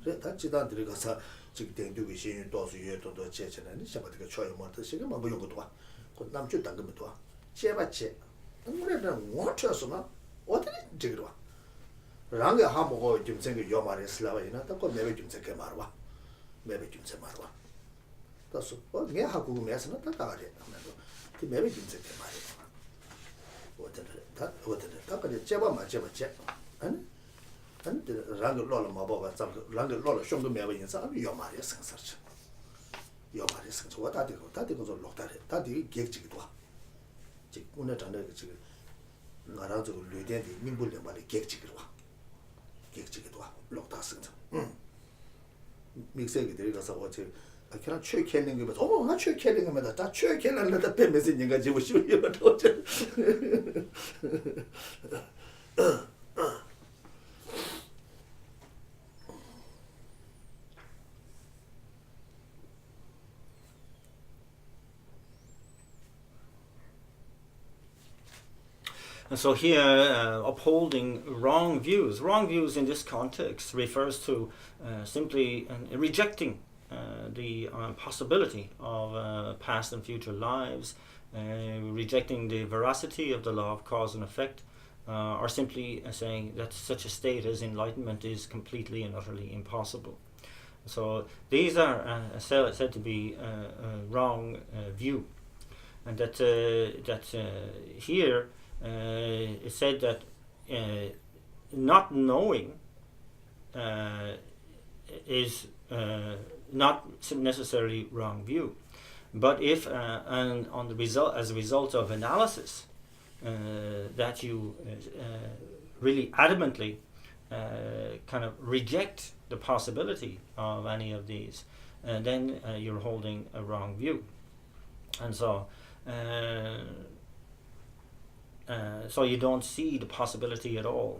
그다 지단들이 가서 지금 된두기 신유 도수 예도도 제체는 샤바드가 쳐요 뭐도 지금 뭐 요것도 와 남주 당금도 와 제바체 우리는 뭐쳐서나 어디 지금 와 랑게 하모고 좀 생겨 요마레 슬라바이나 또 매베 좀 생겨 말와 매베 좀 생겨 말와 다소 내 하고 매서나 다 가래 아무래도 그 매베 좀 생겨 말와 어디 그래 제바마 제바체 아니 랑게 로라 마보가 참 랑게 로라 쇼도 매베 인사 요마레 생사르 요마레 생사 다디고 좀 lok다래 다디 객지기도 와 지금 오늘 전에 지금 나랑 저 류대디 민불레 말이 객지기로 와 객지기도 와 lok다스가 믹스에게 들어가서 어제 그냥 최캐는 게 맞아 어머 나 최캐는 게 맞아 다 최캐는 다 빼면서 내가 지고 싶어요 어제 And so here, upholding wrong views. Wrong views in this context refers to simply rejecting the possibility of past and future lives, rejecting the veracity of the law of cause and effect, or simply saying that such a state as enlightenment is completely and utterly impossible. So these are said to be a wrong view, and that here. It said that not knowing is not necessarily wrong view, but if and on the result as a result of analysis that you really adamantly kind of reject the possibility of any of these, then you're holding a wrong view, and so. So you don't see the possibility at all.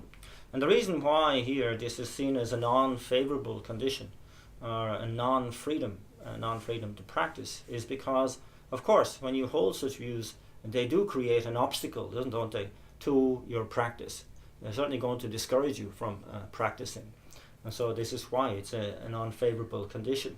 And the reason why here this is seen as a non-favorable condition or a non-freedom to practice is because, of course, when you hold such views, they do create an obstacle, don't they, to your practice. They're certainly going to discourage you from practicing. And so this is why it's a non-favorable condition.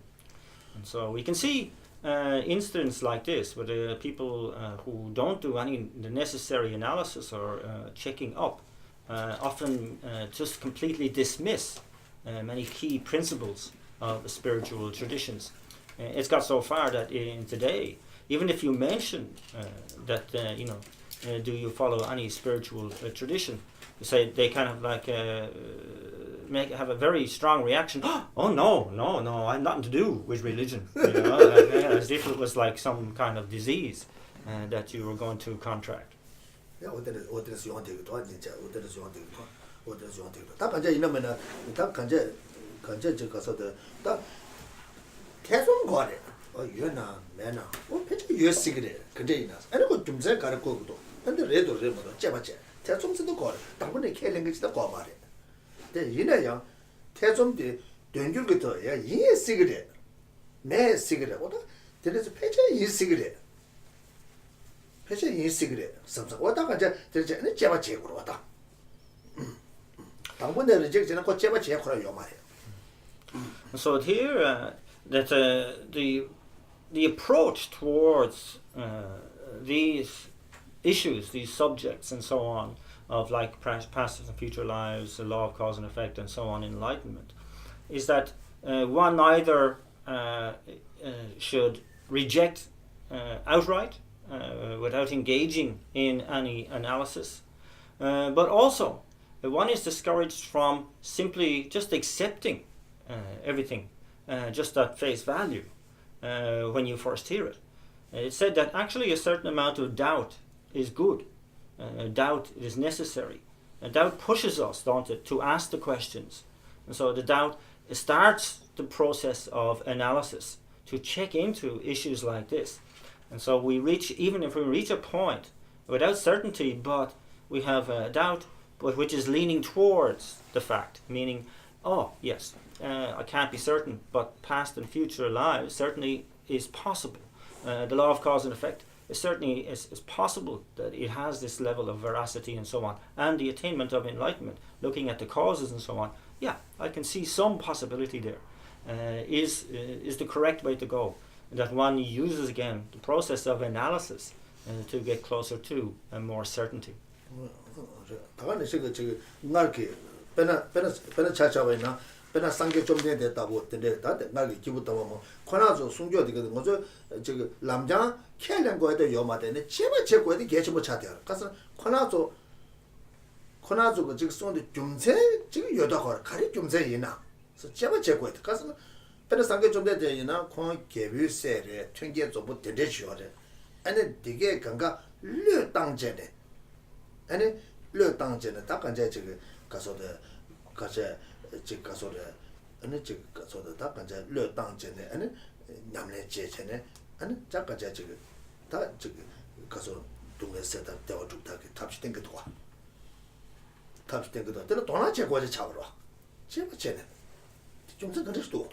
And so we can see instance like this, where people who don't do any the necessary analysis or checking up often just completely dismiss many key principles of the spiritual traditions. It's got so far that in today, even if you mention that do you follow any spiritual tradition, say they kind of like have a very strong reaction. Oh no, I have nothing to do with religion. As if it was like some kind of disease that you were going to contract. Yeah, 어디서 용한테 또 진짜 어디서 용한테 다 간제 이놈은 다 간제 저 가서도 다 계속 거래. 유나 매나 패치 유스 그래. 근데 이나 아니 그좀 생각할 거고도. 근데 레도 레모도 제바제. 대중스도 거래. 당분에 캐는 게지도 거 말이야. 근데 이내야 태좀데 된줄부터 야 이해 시그래. 내 시그래. 오다 그래서 패치 이 시그래. 패치 이 시그래. 삼삼 오다가 이제 되게 제바제 거로 왔다. 당분에 리젝트는 거 제바제 거로 요 말이야. So here that the approach towards these issues, these subjects and so on, of like past and future lives, the law of cause and effect and so on, enlightenment, is that one either should reject outright without engaging in any analysis, but also one is discouraged from simply just accepting everything just at face value when you first hear it. It's said that actually a certain amount of doubt is good. Doubt is necessary. Doubt pushes us, don't it, to ask the questions. And so the doubt starts the process of analysis to check into issues like this. And so we reach, even if we reach a point without certainty, but we have a doubt, but which is leaning towards the fact, meaning, oh yes, I can't be certain, but past and future lives certainly is possible. The law of cause and effect is certainly is possible that it has this level of veracity and so on, and the attainment of enlightenment, looking at the causes and so on. Yeah, I can see some possibility there. Is the correct way to go. That one uses again the process of analysis to get closer to more certainty. 다가는 지금 날게 배나 차차와이나 배나 상계 좀 됐다고 근데 다들 날게 기부터 뭐 권하죠 순교 되거든 거죠 지금 남자 캐는 거에도 요마되네 제발 제 거에도 계시 못 차대요 가서 권하죠 그 지금 손도 좀세 지금 여다 거 가리 좀세 이나 그래서 제발 제 거에도 가서 배나 상계 좀 되이나 권 개비세에 튕겨 좀못 된대 줘래 아니 되게 간가 르 땅제네 아니 르 땅제네 딱 간제 지금 가서도 가서 지금 가서도 아니 지금 가서도 딱 간제 르 땅제네 아니 냠내 제제네 아니 작가자 지금 다 지금 가서 동네에서 대화 죽다게 탑시된 것도 와 탑시된 것도 때는 돈아 제거지 잡으러 와 제가 쟤네 좀더 그랬어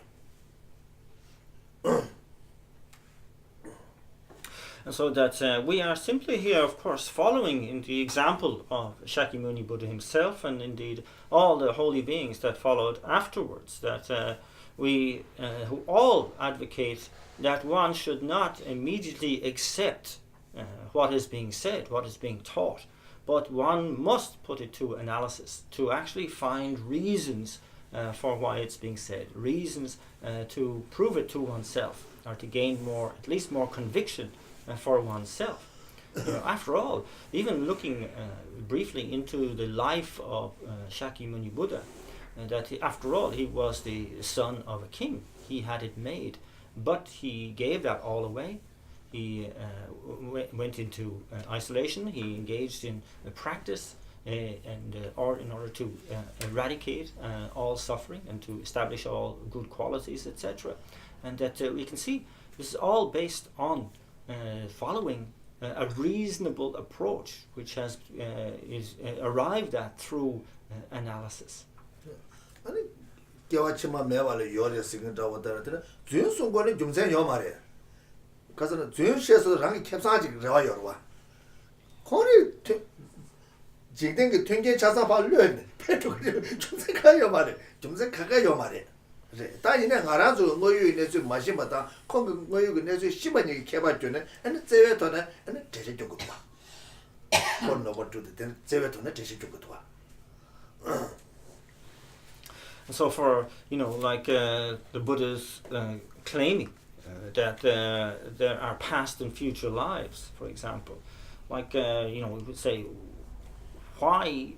And so that we are simply here, of course, following in the example of Shakyamuni Buddha himself, and indeed all the holy beings that followed afterwards, that we who all advocate that one should not immediately accept what is being said, what is being taught, but one must put it to analysis, to actually find reasons for why it's being said, reasons to prove it to oneself, or to gain more, at least more conviction for oneself. After all, even looking briefly into the life of Shakyamuni Buddha, that after all he was the son of a king. He had it made, but he gave that all away. He went into isolation. He engaged in practice or in order to eradicate all suffering and to establish all good qualities, etc. And that we can see this is all based on following a reasonable approach, which is arrived at through analysis. 아니 개와치마 매발에 요리 시근다 왔다더라. 주연 송권이 좀세 요 말이야. 가서는 주연 씨에서 랑이 캡사지 그래와 요와. 거리 지금 그 튕겨 자사 발려네. 페트로 좀세 가요 말이야. 좀세 가가요 말이야. 그래. 다이네 알아서 뭐유 내서 마시마다 거기 뭐유 내서 시바니 개발되네. 아니 제외도네. 아니 대신 좀 봐. 건 넘어도 된 제외도네 대신 좀 봐. So for, like the Buddha's claiming that there are past and future lives, for example, like, we would say, why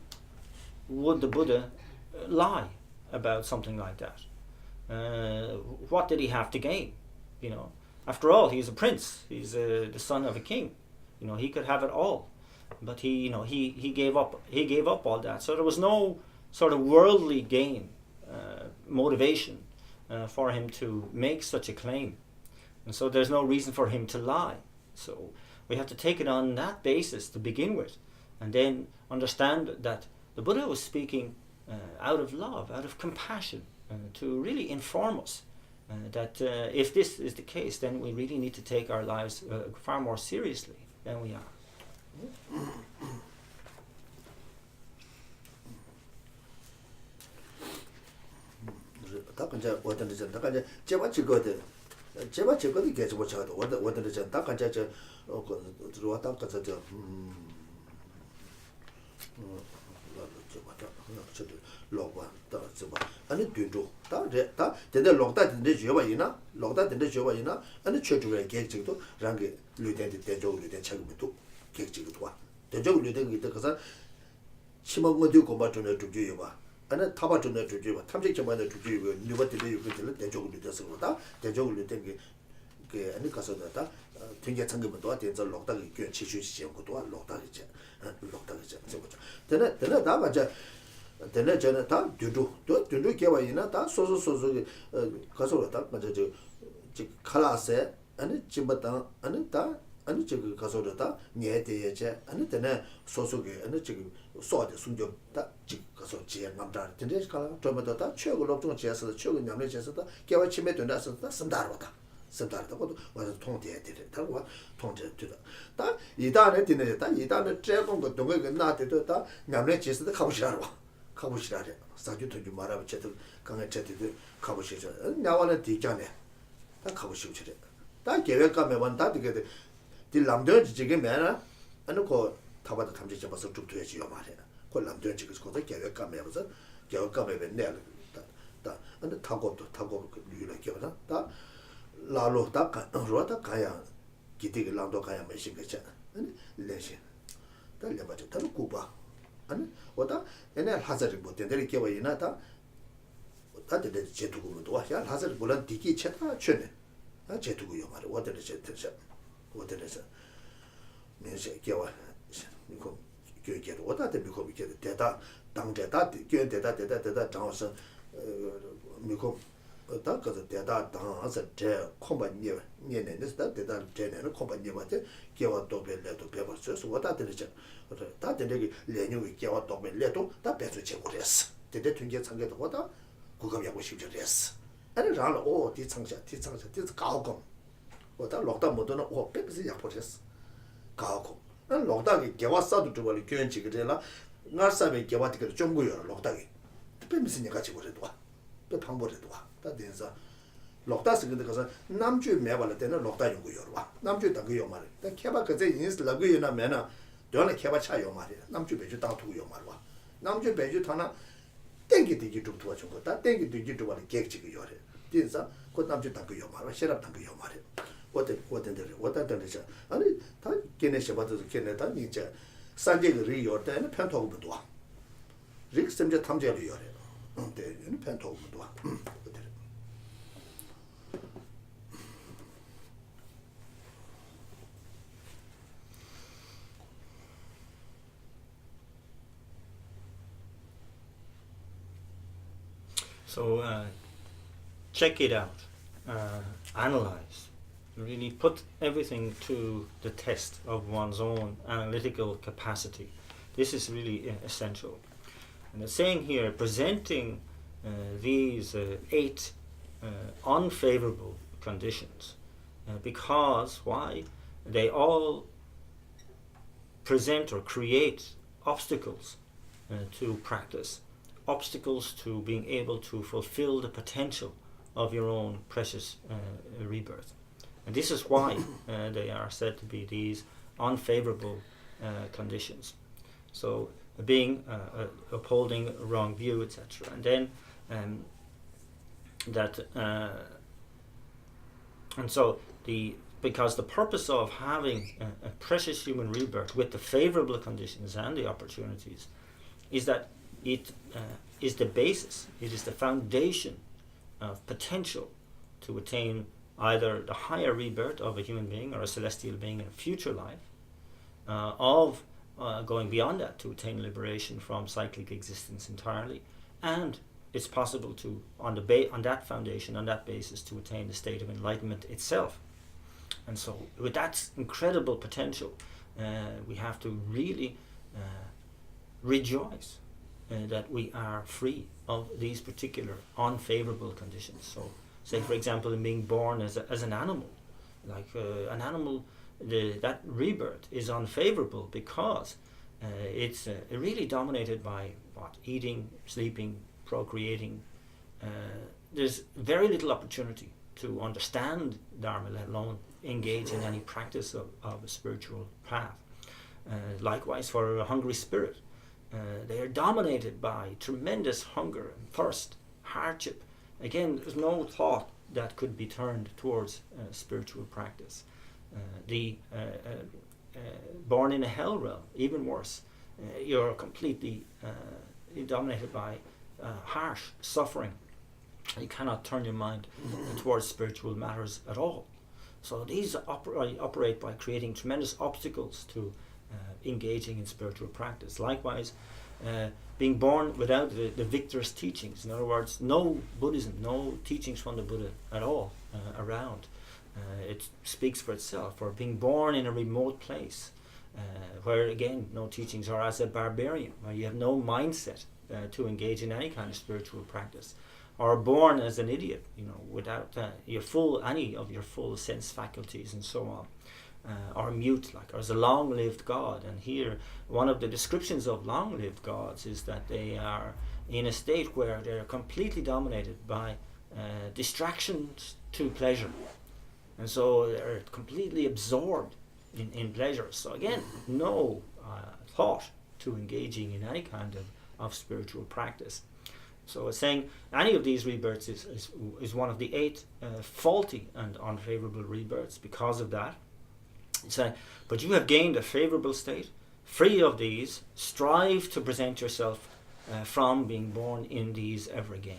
would the Buddha lie about something like that? What did he have to gain? After all, he's a prince. He's the son of a king. He could have it all, but he gave up. He gave up all that. So there was no sort of worldly gain. Motivation for him to make such a claim, and so there's no reason for him to lie. So we have to take it on that basis to begin with, and then understand that the Buddha was speaking out of love, out of compassion, to really inform us that if this is the case, then we really need to take our lives far more seriously than we are. 다 간자 어떤데 저 다간자 제가 찍거든 제가 찍거든 계속 못 찾아도 어떤데 저 다간자 저 들어왔다 가서 저 저도 로바 다 저봐 아니 뒤도 다 대대 로다 된데 줘봐이나 로다 된데 줘봐이나 아니 최초에 계획도 랑게 류된데 대적으로 된 책임도 계획도 와 대적으로 된 게 있다가서 치먹은 거 되고 맞잖아 두줘요 봐 아니 타바존에 주주가 탐색점만에 주주가 뉴버티를 요구들 대적으로 돼서 그러다 대적으로 된게 그 아니 가서다 되게 상금도 된저 록다가 꽤 치슈시 것도 록다겠지 록다겠지 저거죠 되네 다 맞아 되네 저는 다 두두 개와이나 다 소소소소 가서다 맞아 저 칼라세 아니 집었다 아니 다 아니 저기 가서다 녀대예제 아니 되네 소소게 아니 지금 소아데 숨겼다 지금 가서 지에 남다 근데 칼라 좀더 최고 록종 지에서 최고 냠내 지에서 개와 침에 된다서 쓴다로다 습다다 것도 와서 통제해 돼. 다고 통제 되다. 다 이단에 되네. 다 이단에 제공 거 동거 그 나한테도 다 냠내 지스도 가보시라고. 가보시라래. 사주도 좀 말하고 제도 강에 제도 가보시죠. 나와는 뒤잖아. 다 가보시고 저래. 다 계획감에 완다 되게 딜 남들 지금 매나 아니 그 타바도 탐지 잡아서 쭉 돼지요 말이야. 그 남들 지금 거기 계획감에 해서 계획감에 맨날 다 근데 타고 그 유를 겨나 다 라로 다 로다 가야 기대게 랑도 가야 메신 거잖아. 아니 레신 달려 봐도 다 쿠바 아니 오다 얘네 하자리 못 된다리 겨와 이나다 다들 제두고도 와 하자리 몰란 디기 챘다 쳤네. 아 제두고요 말이야. 어디를 제트자 어디에서 면세 겨와 이거 교육계도 오다데 미고 이게 대다 당대다 교대다 장서 미고 다 그저 대다 당서 제 콤바니 년에는 대다 제네는 콤바니한테 겨와 또 벨레도 배웠어. 오다들이죠. 다들이 레뉴 겨와 또 벨레도 다 배수 제고랬어. 대대 tun계 상계도 오다 구급하고 싶죠랬어. 아니 라로 오 뒤창샤 뒤 가고 오다 록다 못도는 오 백스 약포랬어. 가고 난 록다기 개와 싸도 좀 원래 교연지 그래라 나사베 개와 되게 좀 고요 록다기 빼미스니 같이 그래도 와또 방법에도 와다 된서 록다스 근데 가서 남주 매발할 때는 록다 연구요 와 남주 당그 말이야 다 개바 그제 인스 라고요나 매나 너네 개바 차요 말이야 남주 배주 다투요 말와 남주 배주 타나 땡기 되기 좀 도와준 거다 땡기 되기 좀 원래 계획지가 요래 된서 그 남주 당그요 말와 시랍 당그요 말이야 어떤데 아니 다 걔네 봐도 걔네 다 이제 산재를 리어 때는 편토고도 와 릭스템제 탐제를 요래 근데 편토고도 와 So check it out, analyze, really put everything to the test of one's own analytical capacity. This is really essential. And the saying here, presenting these 8 unfavorable conditions, because why? They all present or create obstacles to practice, obstacles to being able to fulfill the potential of your own precious rebirth. And this is why they are said to be these unfavorable conditions. So being upholding a wrong view, etc. And then because the purpose of having a precious human rebirth with the favorable conditions and the opportunities is that it is the basis, it is the foundation of potential to attain either the higher rebirth of a human being or a celestial being in a future life, of going beyond that to attain liberation from cyclic existence entirely, and it's possible to, on that foundation, on that basis, to attain the state of enlightenment itself. And so with that incredible potential, we have to really rejoice that we are free of these particular unfavorable conditions. So say for example in being born as an animal, like an animal, that rebirth is unfavorable because it's really dominated by eating, sleeping, procreating. There's very little opportunity to understand Dharma, let alone engage in any practice of a spiritual path. Likewise for a hungry spirit, they are dominated by tremendous hunger and thirst, hardship. Again, there's no thought that could be turned towards spiritual practice. Born in a hell realm, even worse. You're completely dominated by harsh suffering. You cannot turn your mind towards spiritual matters at all. So these operate by creating tremendous obstacles to engaging in spiritual practice. Likewise, being born without the victor's teachings, in other words, no Buddhism, no teachings from the Buddha at all around. It speaks for itself. Or being born in a remote place, where again no teachings are, as a barbarian, where you have no mindset to engage in any kind of spiritual practice. or born as an idiot, without any of your full sense faculties and so on. Or mute, like, or as a long-lived God. And here, one of the descriptions of long-lived gods is that they are in a state where they're completely dominated by distractions to pleasure, and so they're completely absorbed in pleasure. So again, no thought to engaging in any kind of spiritual practice. So it's saying any of these rebirths is one of the 8 faulty and unfavorable rebirths because of that. Say, but you have gained a favorable state. Free of these, strive to present yourself from being born in these ever again.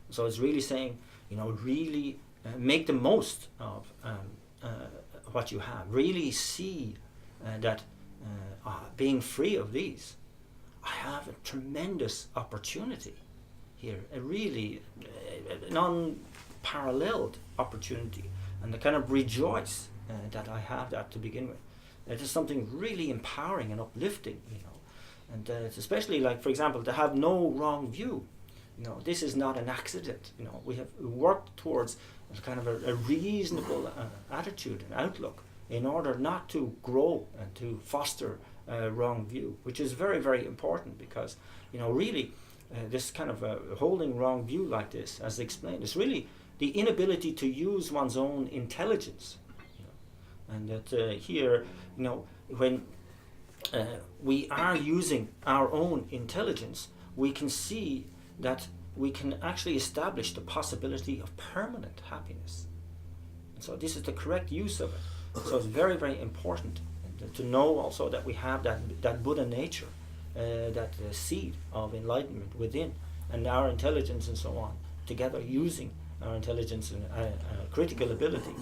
So it's really saying, really make the most of what you have. Really see that being free of these, I have a tremendous opportunity here, a really non-paralleled opportunity, and to kind of rejoice that I have that to begin with. It is something really empowering and uplifting, and it's especially, like, for example, to have no wrong view. This is not an accident. We have worked towards a kind of a reasonable attitude and outlook in order not to grow and to foster a wrong view, which is very, very important, because really this kind of holding wrong view like this, as explained, is really the inability to use one's own intelligence. And that here, when we are using our own intelligence, we can see that we can actually establish the possibility of permanent happiness. And so this is the correct use of it. So it's very, very important to know also that we have that Buddha nature, that seed of enlightenment within, and our intelligence and so on, together using our intelligence and critical ability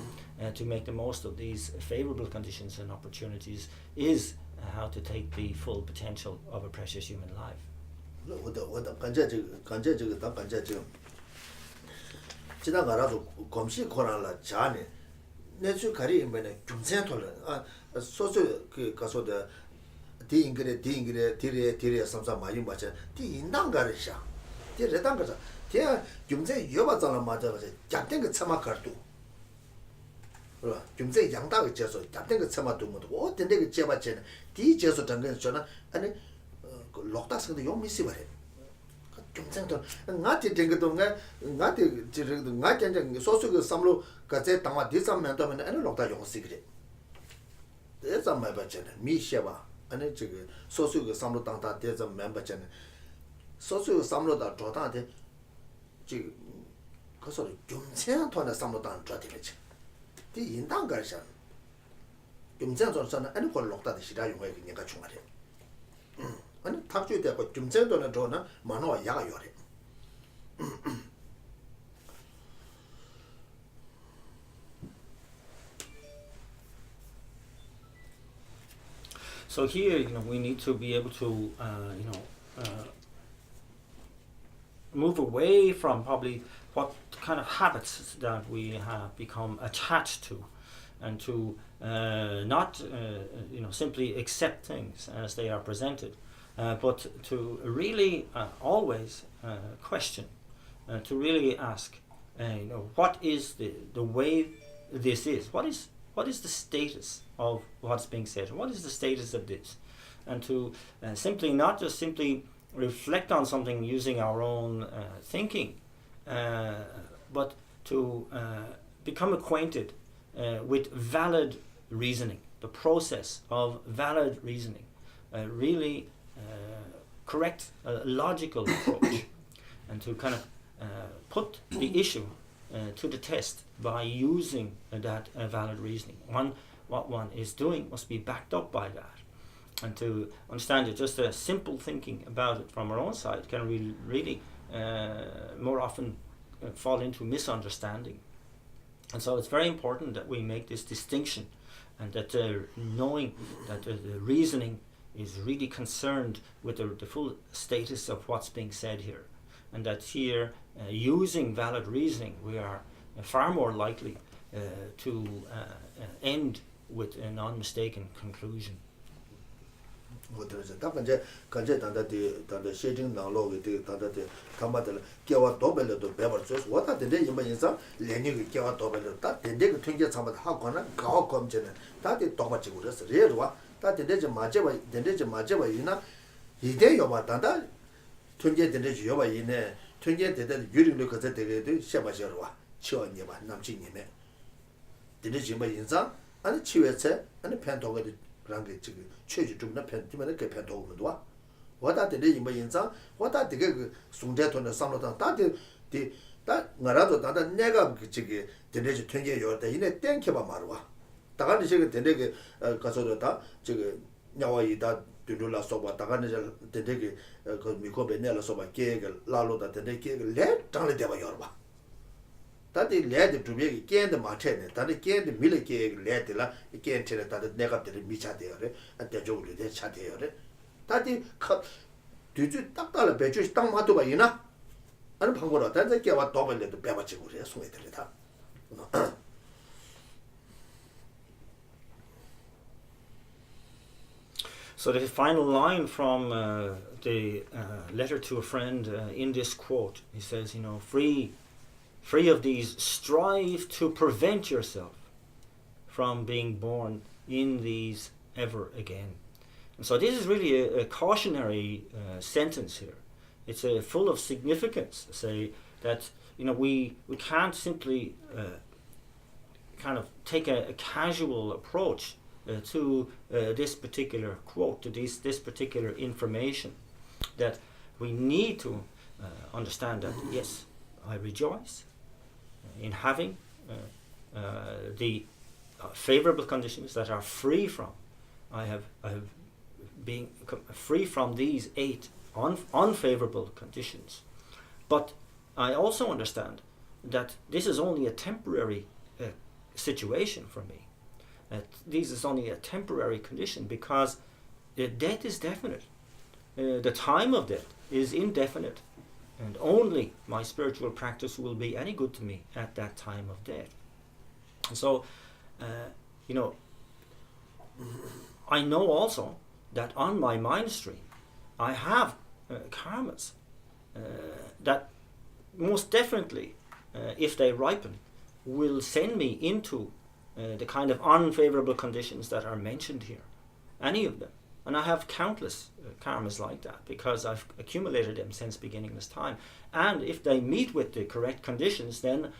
to make the most of these favorable conditions and opportunities is how to take the full potential of a precious human life. 경제 양다가 제서 잡된 거 참아도 못 어떤 데가 제바체는 뒤 제서 당근 저는 아니 그 록닥스도 용 미시 버려 경쟁도 나한테 된 것도 나한테 지르도 나한테 소수가 삼로 가제 당와 뒤삼면 되면 아니 록닥 용시 그래 대자 매바체는 미셔봐 아니 저거 소수가 삼로 당다 대자 멤버체는 소수가 삼로다 조다한테 지금 그래서 경쟁 돈에 삼로 당 줘야되겠지 이 인당 가르쳐 경쟁전선은 아니 걸 록다도 시다 용어에 그냥 중요해. 아니 탁주에 대고 경쟁전에 저는 만화 야가 요래. So here, we need to be able to, move away from probably what kind of habits that we have become attached to, and to not simply accept things as they are presented, but to really always question, to really ask, what is the way this is? What is the status of what's being said? What is the status of this? And to simply not just simply reflect on something using our own thinking, but to become acquainted with valid reasoning, the process of valid reasoning, really correct, logical approach, and to kind of put the issue to the test by using that valid reasoning. What one is doing must be backed up by that. And to understand it, just a simple thinking about it from our own side can really more often fall into misunderstanding. And so it's very important that we make this distinction, and that knowing that the reasoning is really concerned with the full status of what's being said here, and that here, using valid reasoning, we are far more likely to end with a non-mistaken conclusion. 다 간제 단다 쉐딩 나로게 단다데 담바들 깨와 도벨도 배버죠 왔다 된데 이마 인사 레니게 깨와 도벨도 다 된데 그 튕겨 참다 하거나 가오 검제는 다들 도마치고 그랬어 레로와 다 된데 좀 맞아봐 된데 좀 맞아봐 이나 이대 요바 단다 튕겨 된데 요바 이네 튕겨 된데 유리로 거서 되게도 샤바셔와 치원이마 남친이네 된데 이마 인사 아니 치외체 아니 팬도가 랑게 지금 최주 좀나 팬티면 그 팬도거도 와 왔다 되게 이마 인사 왔다 되게 그 송대톤의 상로다 다다 나라도 다다 내가 그 저기 되게 튕겨 요다 이네 땡켜봐 말와 다가는 지금 되게 가서도 다 저기 냐와이다 둘라 소바 다가는 되게 그 미코베 내라 소바 계획 라로다 되게 래 장래 대봐 열봐 다들 레드 두비기 깬데 마체네 다들 깬데 밀레 계획 레드라 깬체네 다들 내가 들이 미차대요래 안때 저기로 대 차대요래 다들 뒤주 딱 달라 배주 딱 맞도 봐이나 아니 방법으로 다들 깨와 도벨레도 빼받지 그래 송이들이다 So the final line from the letter to a friend in this quote, he says, free of these, strive to prevent yourself from being born in these ever again. And so this is really a cautionary sentence here. It's full of significance. Say that we can't simply kind of take a casual approach to this particular quote, to this particular information, that we need to understand that yes, I rejoice in having the favorable conditions that are free from. I have been free from these 8 unfavorable conditions, but I also understand that this is only a temporary situation for me. This is only a temporary condition because death is definite. The time of death is indefinite, and only my spiritual practice will be any good to me at that time of death. And so, I know also that on my mind stream, I have karmas that most definitely, if they ripen, will send me into the kind of unfavorable conditions that are mentioned here, any of them. And I have countless karmas like that because I've accumulated them since beginning this time. And if they meet with the correct conditions, then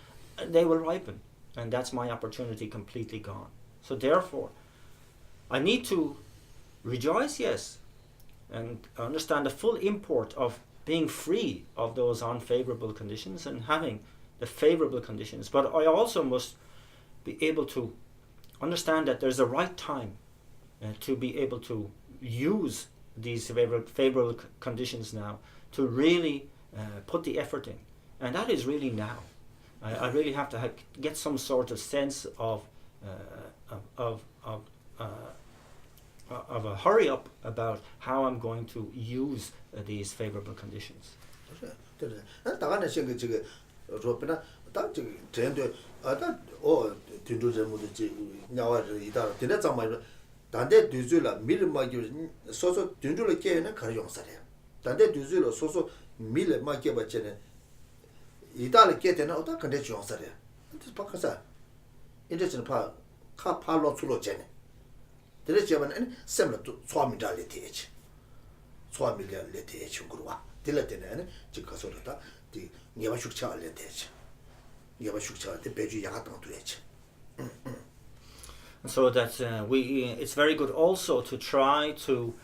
they will ripen. And that's my opportunity completely gone. So therefore, I need to rejoice, yes, and understand the full import of being free of those unfavorable conditions and having the favorable conditions. But I also must be able to understand that there's a right time to be able to use these favorable conditions now, to really put the effort in, and that is really now. I really have to get some sort of sense of a hurry up about how I'm going to use these favorable conditions. 단대 뒤줄라 밀마기 소소 뒤줄을 깨는 가용사래. 단대 뒤줄로 소소 밀마기 받잖아. 이달에 깨되는 어떤 근데 용사래. 근데 바카사. 이제는 파로 출로 잖아. 들으시면 셈도 소미달이 되지. 소미달이 되지 그러와. 들었대는 지금 가서다. 이 내가 숙차할래 되지. 내가 숙차할 때 배주 야가도 되지. So that it's very good also to try to,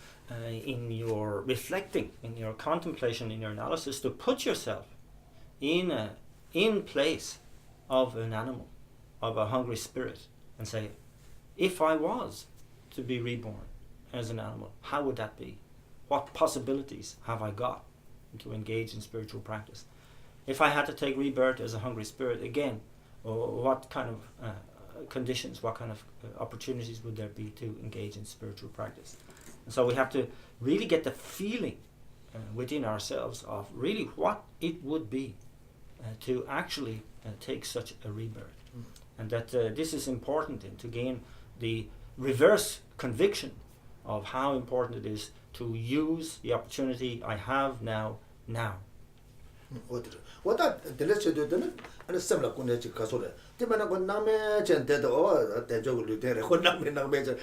in your reflecting, in your contemplation, in your analysis, to put yourself in place of an animal, of a hungry spirit, and say, if I was to be reborn as an animal, how would that be? What possibilities have I got to engage in spiritual practice? If I had to take rebirth as a hungry spirit again, what kind of conditions, what kind of opportunities would there be to engage in spiritual practice? And so we have to really get the feeling within ourselves of really what it would be to actually take such a rebirth. And that this is important to gain the reverse conviction of how important it is to use the opportunity I have now. What delicious and similar kunech casole. Timana name gented dejo lutere, name,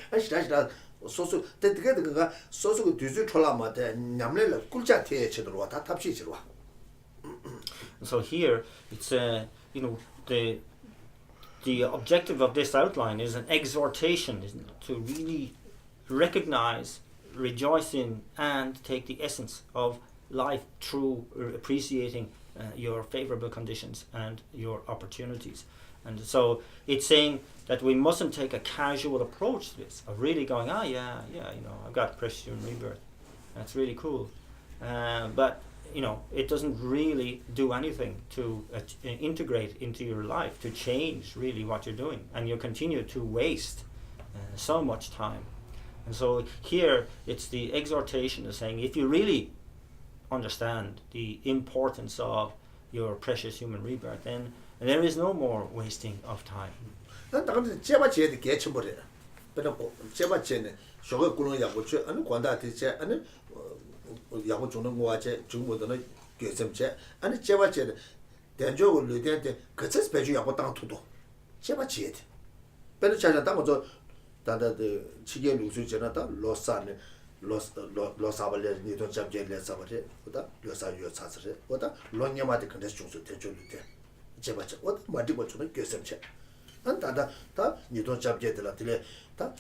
and so they get so do trolama, Namle, Kulja teacher, what a tapshirwa. So here it's the objective of this outline is an exhortation, isn't it, to really recognize, rejoice in, and take the essence of life through appreciating your favorable conditions and your opportunities. And so it's saying that we mustn't take a casual approach to this, of really going, I've got precious human rebirth. That's really cool. But it doesn't really do anything to integrate into your life, to change really what you're doing. And you continue to waste so much time. And so here it's the exhortation of saying, if you really understand the importance of your precious human rebirth, then there is no more wasting of time. 야고 주는 거와체 중국도는 교sem체 아니 제바체 대조고 르데데 그것을 배주 야고 땅 투도 제바체 배는 자자 땅도 다다데 치게 루수제나다 로사네 로사발레 니도 잡제레 사바제 보다 로사요 차스레 보다 론냐마데 컨데스 중수 대조르데 제바체 어디 마디고 주는 교sem체 안다다 다 니도 잡제들라 들레 다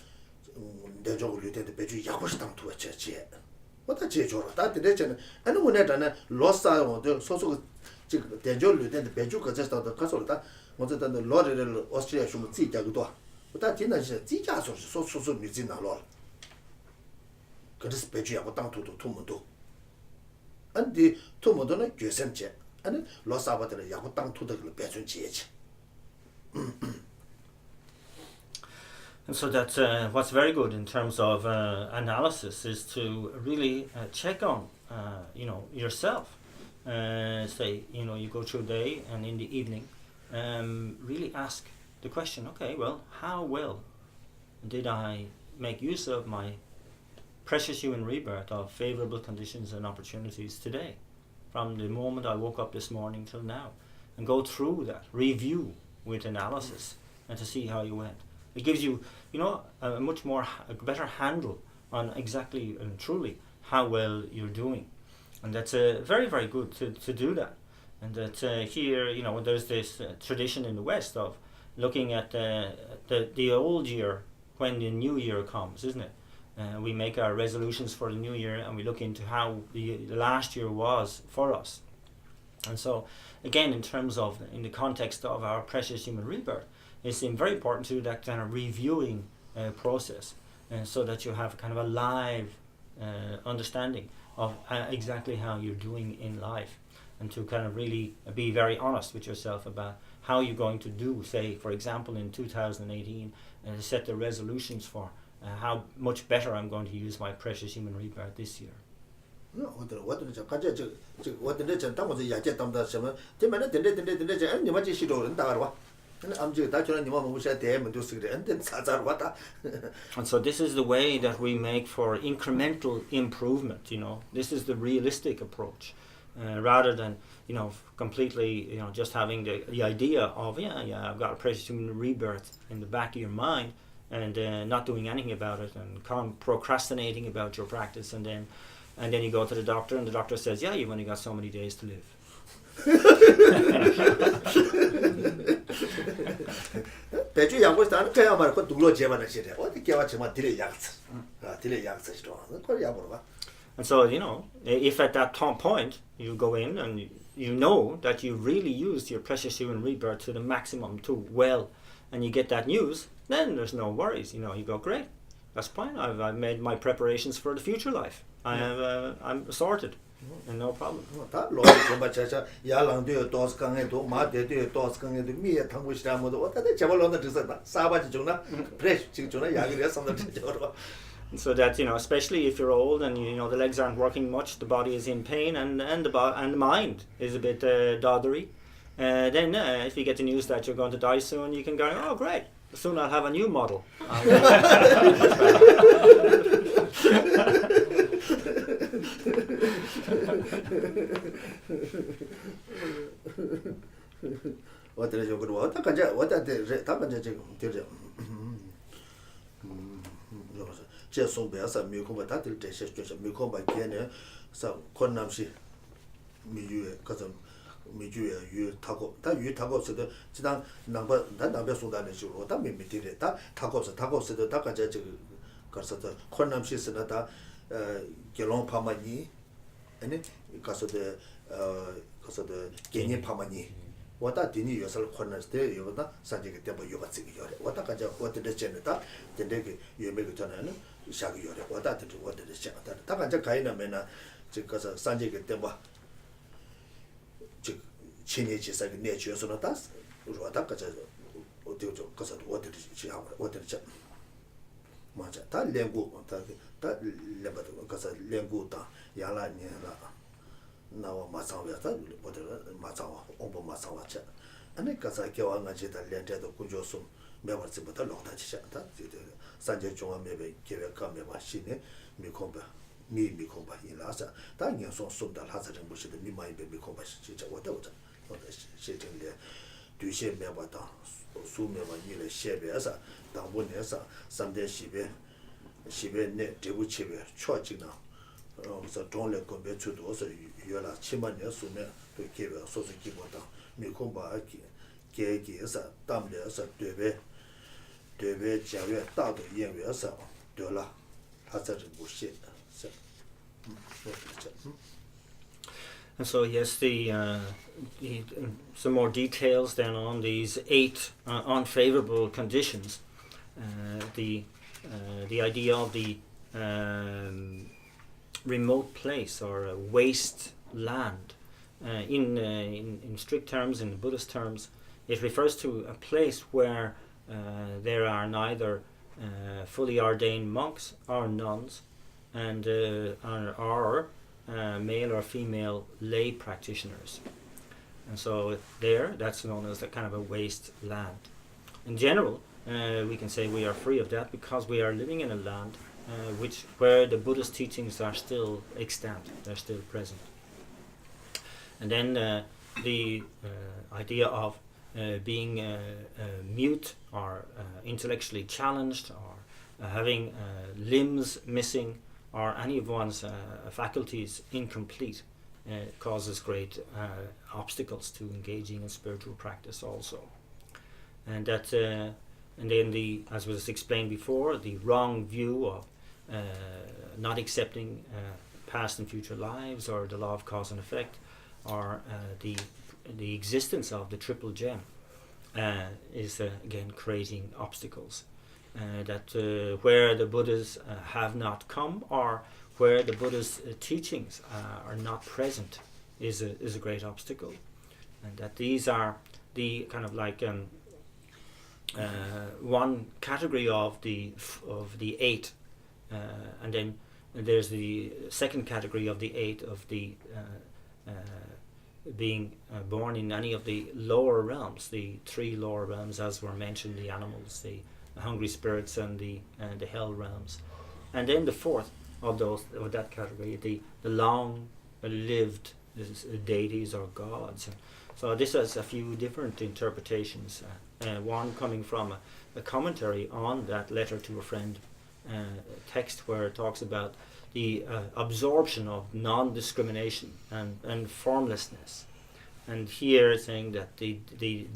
대조고 르데데 배주 야고시 땅 투어체 what a jejo, that direction, and when I lost on the social Denjo, then the Bejuka just out the castle that wanted the Lord Austria should see Jagudo. But that dinner is Zija so museum law. Could this Beju go down to Tumudo? And the Tumudona Gusemche, and lost about the Yakutan to the Besun Chich. And so that's what's very good in terms of analysis is to really check on yourself. Say you go through a day and in the evening really ask the question, okay, well, how well did I make use of my precious human rebirth of favorable conditions and opportunities today, from the moment I woke up this morning till now, and go through that review with analysis and to see how you went. It gives you, a better handle on exactly and truly how well you're doing. And that's very, very good to do that. And that here, there's this tradition in the West of looking at the old year when the new year comes, isn't it? We make our resolutions for the new year and we look into how the last year was for us. And so, again, in the context of our precious human rebirth, it's very important to do that kind of reviewing process, so that you have kind of a live understanding of exactly how you're doing in life, and to kind of really be very honest with yourself about how you're going to do, say, for example, in 2018, set the resolutions for how much better I'm going to use my precious human rebirth this year. And so this is the way that we make for incremental improvement. This is the realistic approach, rather than completely just having the idea of I've got a precious human rebirth in the back of your mind and not doing anything about it and procrastinating about your practice, and then you go to the doctor and the doctor says you've only got so many days to live. 배주 양고스는 그야 말고 누로 제만을 시래. 어디 개와치만 딜의 양스. 딜의 양스시로. 그걸 야보러 봐. And so, if at that point you go in and you know that you really used your precious human rebirth to the maximum, too well, and you get that news, then there's no worries. You go, great, that's fine. I've made my preparations for the future life. I'm sorted. And no problem. 다 로이 좀바차차 야랑도에 도스강에도 마데도에 도스강에도 미에 탕고시라모도 어떻게 제발로는 드서다 사바지 주나 프레시 지금 주나 야기를 삼다 저러. So that especially if you're old and the legs aren't working much, the body is in pain and the mind is a bit doddery. Then if you get the news that you're going to die soon, you can go, oh great, soon I'll have a new model. what is your good what I can what I did just some bears and mucoma that will take mucoma again some conamshi me cousin me you taco that you taco so the number that number so that is you that me did it that taco so the takaja 가서 컨남시 쓰다 결혼 파마니 아니 가서 가서 개념 파마니 왔다 뒤니 요설 컨나스데 요다 사지게 때뭐 요가 찍이 요래 왔다 가자 왔다 전에다 된데게 유명하게 전에는 샤기 요래 왔다 뒤 왔다 샤다 다 가자 가이나면은 즉 가서 산지게 때뭐 즉 친해지 사기 내주어서는 다 왔다 가자 어디 좀 가서 왔다 지하고 왔다 자 맞아 다 랭고 다 랭바도 가서 랭고다 야라니라 나와 마사와다 어디라 마사와 오버 마사와차 아니 가서 겨왕아 제다 렌데도 군조숨 매버스부터 로다치샤다 산제 중앙 매베 계획가 매바시네 미콤바 미콤바 일라사 다 년송 숨다 하자는 무시도 미마이베 미콤바 진짜 왔다 시정래 뒤에 매바다 수매바 일에 셰베사 당분에서 삼대 시베 내 대부치베 초지나 그래서 돈을 건배 주도서 유라 치만에 수매 또 개베 소소 기보다 미콤바 계기에서 담려서 되베 자외 다도 연외서 되라 하자는 무시 And so yes, some more details then on these 8 unfavorable conditions. The idea of the remote place or a waste land. In strict terms, in Buddhist terms, it refers to a place where there are neither fully ordained monks or nuns, and are male or female lay practitioners. And so that's known as a kind of a waste land. In general, we can say we are free of that because we are living in a land where the Buddhist teachings are still extant, they're still present. And then the idea of being mute or intellectually challenged or having limbs missing or any of one's faculties incomplete causes great obstacles to engaging in spiritual practice also. And that, and then as was explained before, the wrong view of not accepting past and future lives or the law of cause and effect, or the existence of the triple gem is again creating obstacles. That where the Buddhas have not come, or where the Buddha's teachings are not present, is a great obstacle, and that these are the kind of like one category of the 8, and then there's the second category of the 8 of the being born in any of the lower realms, the 3 lower realms as were mentioned, the animals, the hungry spirits, and the hell realms. And then the fourth of that category, the long-lived deities or gods. So this has a few different interpretations. One coming from a commentary on that letter to a friend text, where it talks about the absorption of non-discrimination and formlessness. And here it's saying that the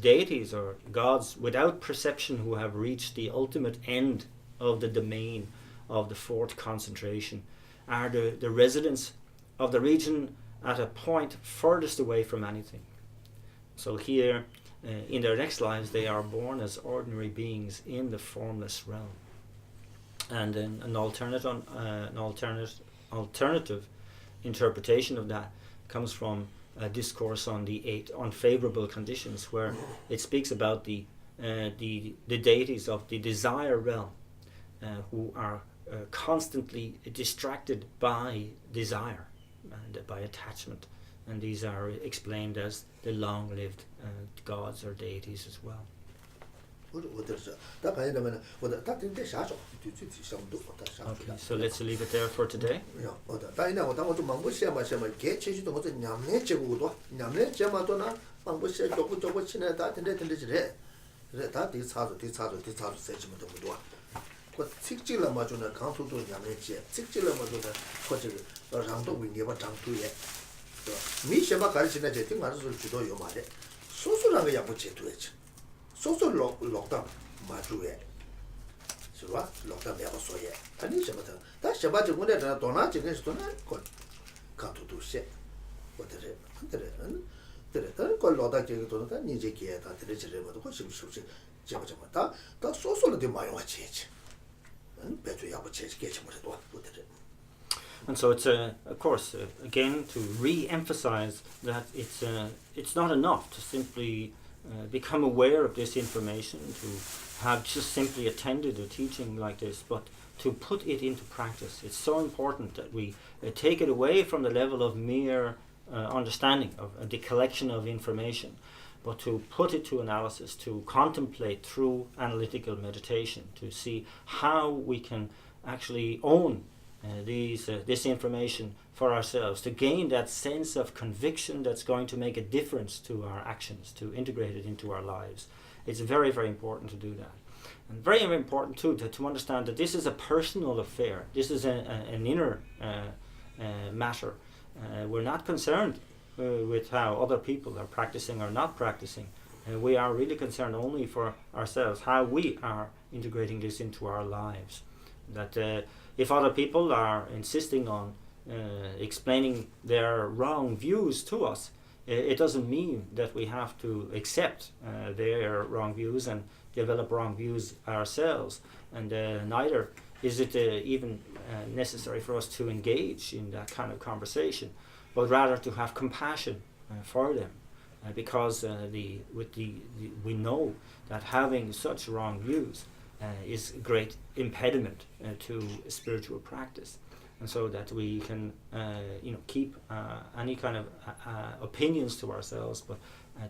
deities or gods without perception, who have reached the ultimate end of the domain of the 4th concentration, are the residents of the region at a point furthest away from anything. So here, in their next lives, they are born as ordinary beings in the formless realm. And then an alternative interpretation of that comes from a discourse on the 8 unfavorable conditions, where it speaks about the deities of the desire realm, who are constantly distracted by desire and by attachment, and these are explained as the long-lived gods or deities as well. Okay, so let's leave it there for today. And so it's of course again to re-emphasize that it's not enough to simply become aware of this information, to have just simply attended a teaching like this, but to put it into practice. It's so important that we take it away from the level of mere understanding of the collection of information, but to put it to analysis, to contemplate through analytical meditation, to see how we can actually own this information for ourselves, to gain that sense of conviction that's going to make a difference to our actions, to integrate it into our lives. It's very, very important to do that. And very important too to understand that this is a personal affair. This is an inner matter. We're not concerned with how other people are practicing or not practicing. We are really concerned only for ourselves, how we are integrating this into our lives. That if other people are insisting on explaining their wrong views to us, it doesn't mean that we have to accept their wrong views and develop wrong views ourselves. And neither is it even necessary for us to engage in that kind of conversation, but rather to have compassion for them, because we know that having such wrong views is a great impediment to spiritual practice, and so that we can keep any kind of opinions to ourselves, but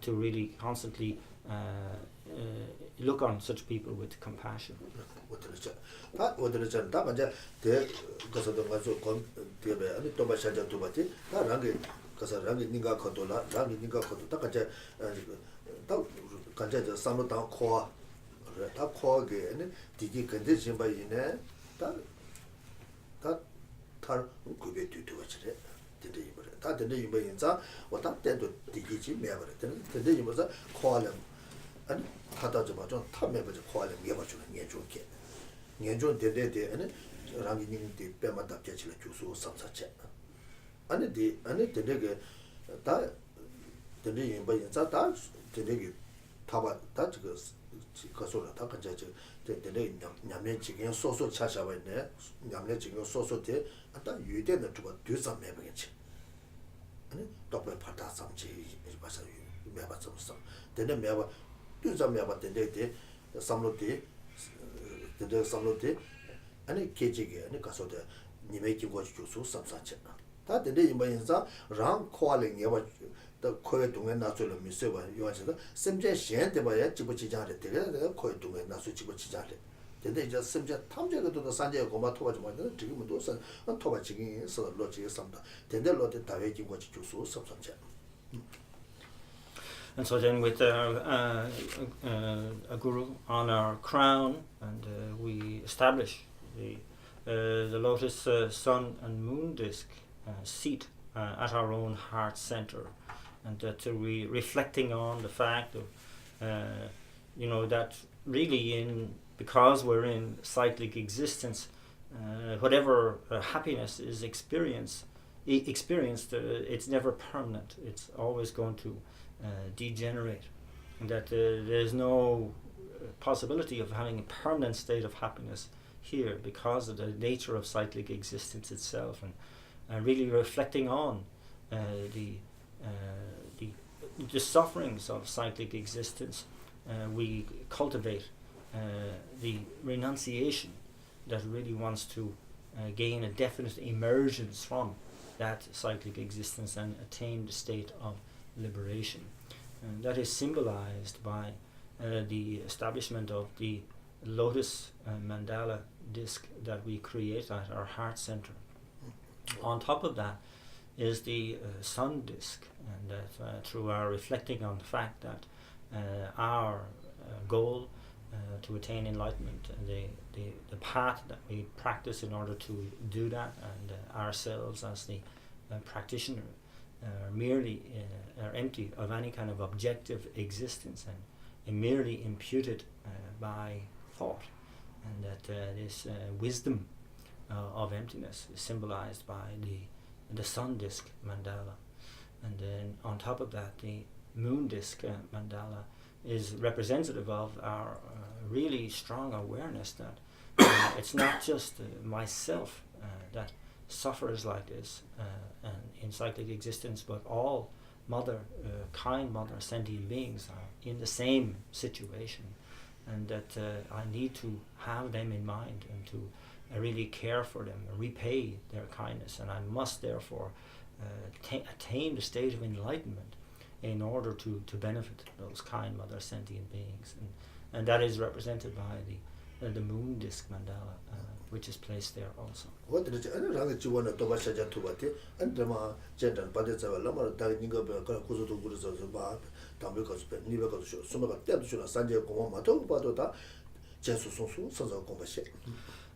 to really constantly look on such people with compassion. And so then with a guru on our crown, and we establish the lotus sun and moon disk seat at our own heart center, and to be reflecting on the fact of that really because we're in cyclic existence, whatever happiness is experienced, it's never permanent. It's always going to degenerate, and that there's no possibility of having a permanent state of happiness here because of the nature of cyclic existence itself, and really reflecting on the sufferings of cyclic existence, we cultivate the renunciation that really wants to gain a definite emergence from that cyclic existence and attain the state of liberation. And that is symbolized by the establishment of the lotus mandala disc that we create at our heart center. On top of that is the sun disc, and that through our reflecting on the fact that our goal to attain enlightenment, the path that we practice in order to do that, and ourselves as the practitioner merely are empty of any kind of objective existence and merely imputed by thought, and that this wisdom of emptiness is symbolized by the sun disk mandala. And then on top of that, the moon disk mandala is representative of our really strong awareness that it's not just myself that suffers like this in cyclic existence, but all kind mother sentient beings are in the same situation, and that I need to have them in mind and to really care for them, repay their kindness, and I must therefore attain the state of enlightenment in order to benefit those kind mother sentient beings, and that is represented by the moon disk mandala, which is placed there also. What did you want to Tobasha to what? And the Gentle Padets of Lama, Tagnigo, Kuzu Gurus of the Bar, Tambicos, Nivacos, Summa, Tempsula, Sanjay Komato, Padota, Jesus, Sons of Compassion.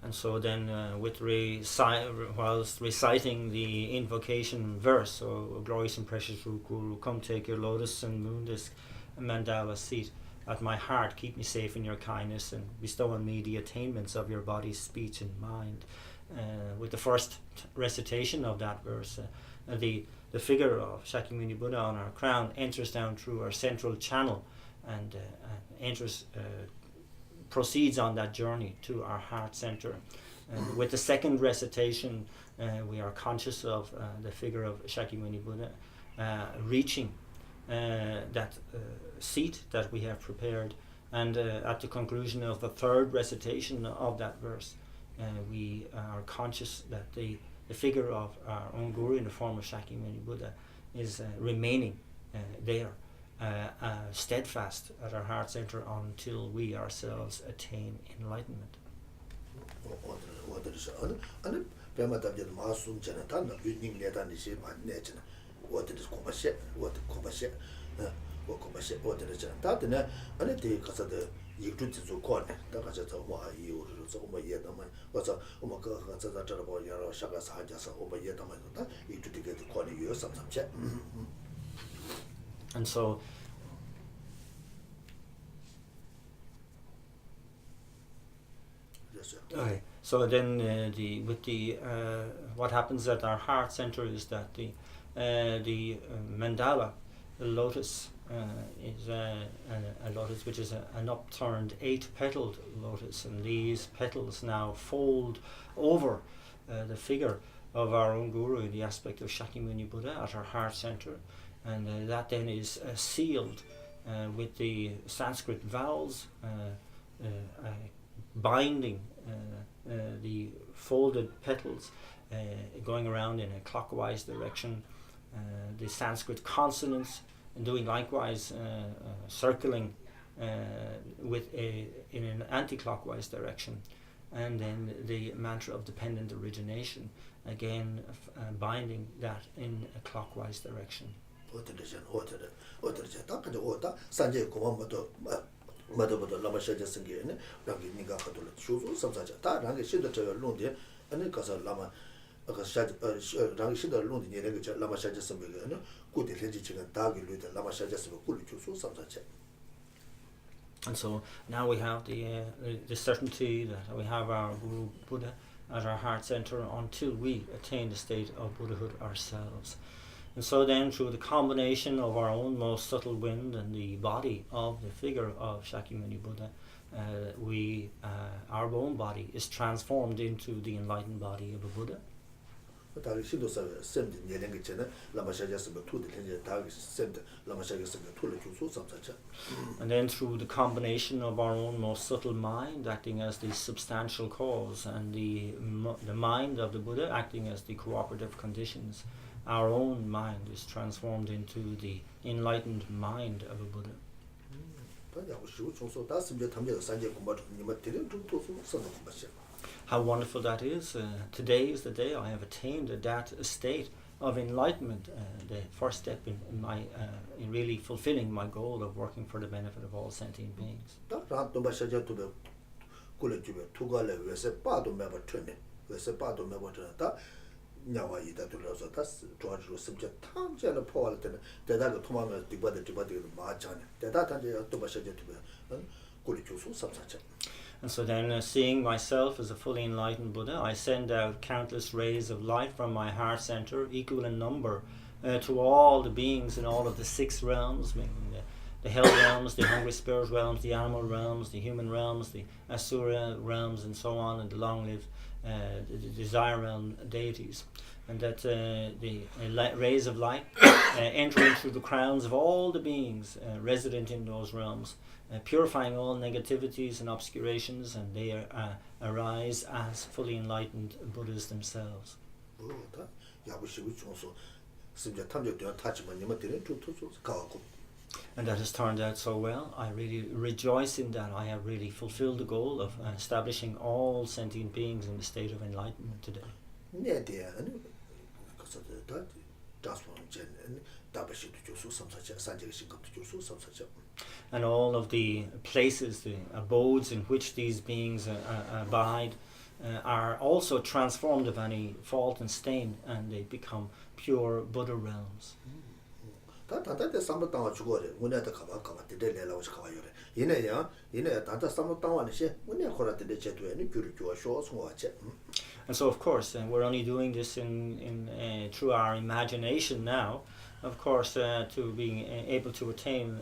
And so then, whilst reciting the invocation verse, so glorious and precious Guru, come take your lotus and moon disk mandala seat at my heart, keep me safe in your kindness, and bestow on me the attainments of your body, speech, and mind. With the first recitation of that verse, the figure of Shakyamuni Buddha on our crown enters down through our central channel and proceeds on that journey to our heart center. And with the second recitation, we are conscious of the figure of Shakyamuni Buddha reaching that seat that we have prepared, and at the conclusion of the third recitation of that verse, we are conscious that the figure of our own Guru in the form of Shakyamuni Buddha is remaining there, steadfast at our heart center until we ourselves attain enlightenment. What is compassion? What compassion? What compassion? What is it? That and the Casada, you do to corner. The Casata, why you so over yet. What's a Omaka, about your Shagas Hajas over yet. You to get the corner, you some check. And so, okay. So then, what happens at our heart center is that the mandala, the lotus, is a lotus which is an upturned 8-petaled lotus, and these petals now fold over the figure of our own Guru in the aspect of Shakyamuni Buddha at our heart center, and that then is sealed with the Sanskrit vowels binding the folded petals, going around in a clockwise direction, the Sanskrit consonants, and doing likewise circling in an anti-clockwise direction, and then the mantra of dependent origination, again binding that in a clockwise direction. And so now we have the certainty that we have our Guru Buddha at our heart center until we attain the state of Buddhahood ourselves. And so then, through the combination of our own most subtle wind and the body of the figure of Shakyamuni Buddha, our own body is transformed into the enlightened body of a Buddha. And then through the combination of our own most subtle mind acting as the substantial cause, and the mind of the Buddha acting as the cooperative conditions, our own mind is transformed into the enlightened mind of a Buddha. How wonderful that is. Today is the day I have attained that state of enlightenment, the first step in my in really fulfilling my goal of working for the benefit of all sentient beings. And so then, seeing myself as a fully enlightened Buddha, I send out countless rays of light from my heart center, equal in number, to all the beings in all of the 6 realms, meaning the hell realms, the hungry spirit realms, the animal realms, the human realms, the asura realms, and so on, and the long-lived the desire realm deities. And that the rays of light entering through the crowns of all the beings resident in those realms, purifying all negativities and obscurations, and they arise as fully enlightened Buddhas themselves. And that has turned out so well. I really rejoice in that. I have really fulfilled the goal of establishing all sentient beings in the state of enlightenment today. And all of the places, the abodes in which these beings abide are also transformed of any fault and stain, and they become pure Buddha realms. And so, of course, we're only doing this in through our imagination now. Of course, to being able to attain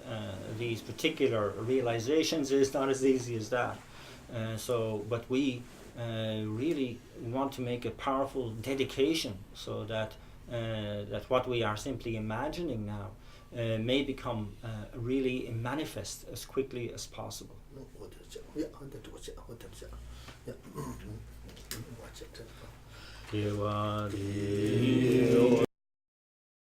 these particular realizations is not as easy as that. But we really want to make a powerful dedication so that that what we are simply imagining now may become really manifest as quickly as possible. Dewa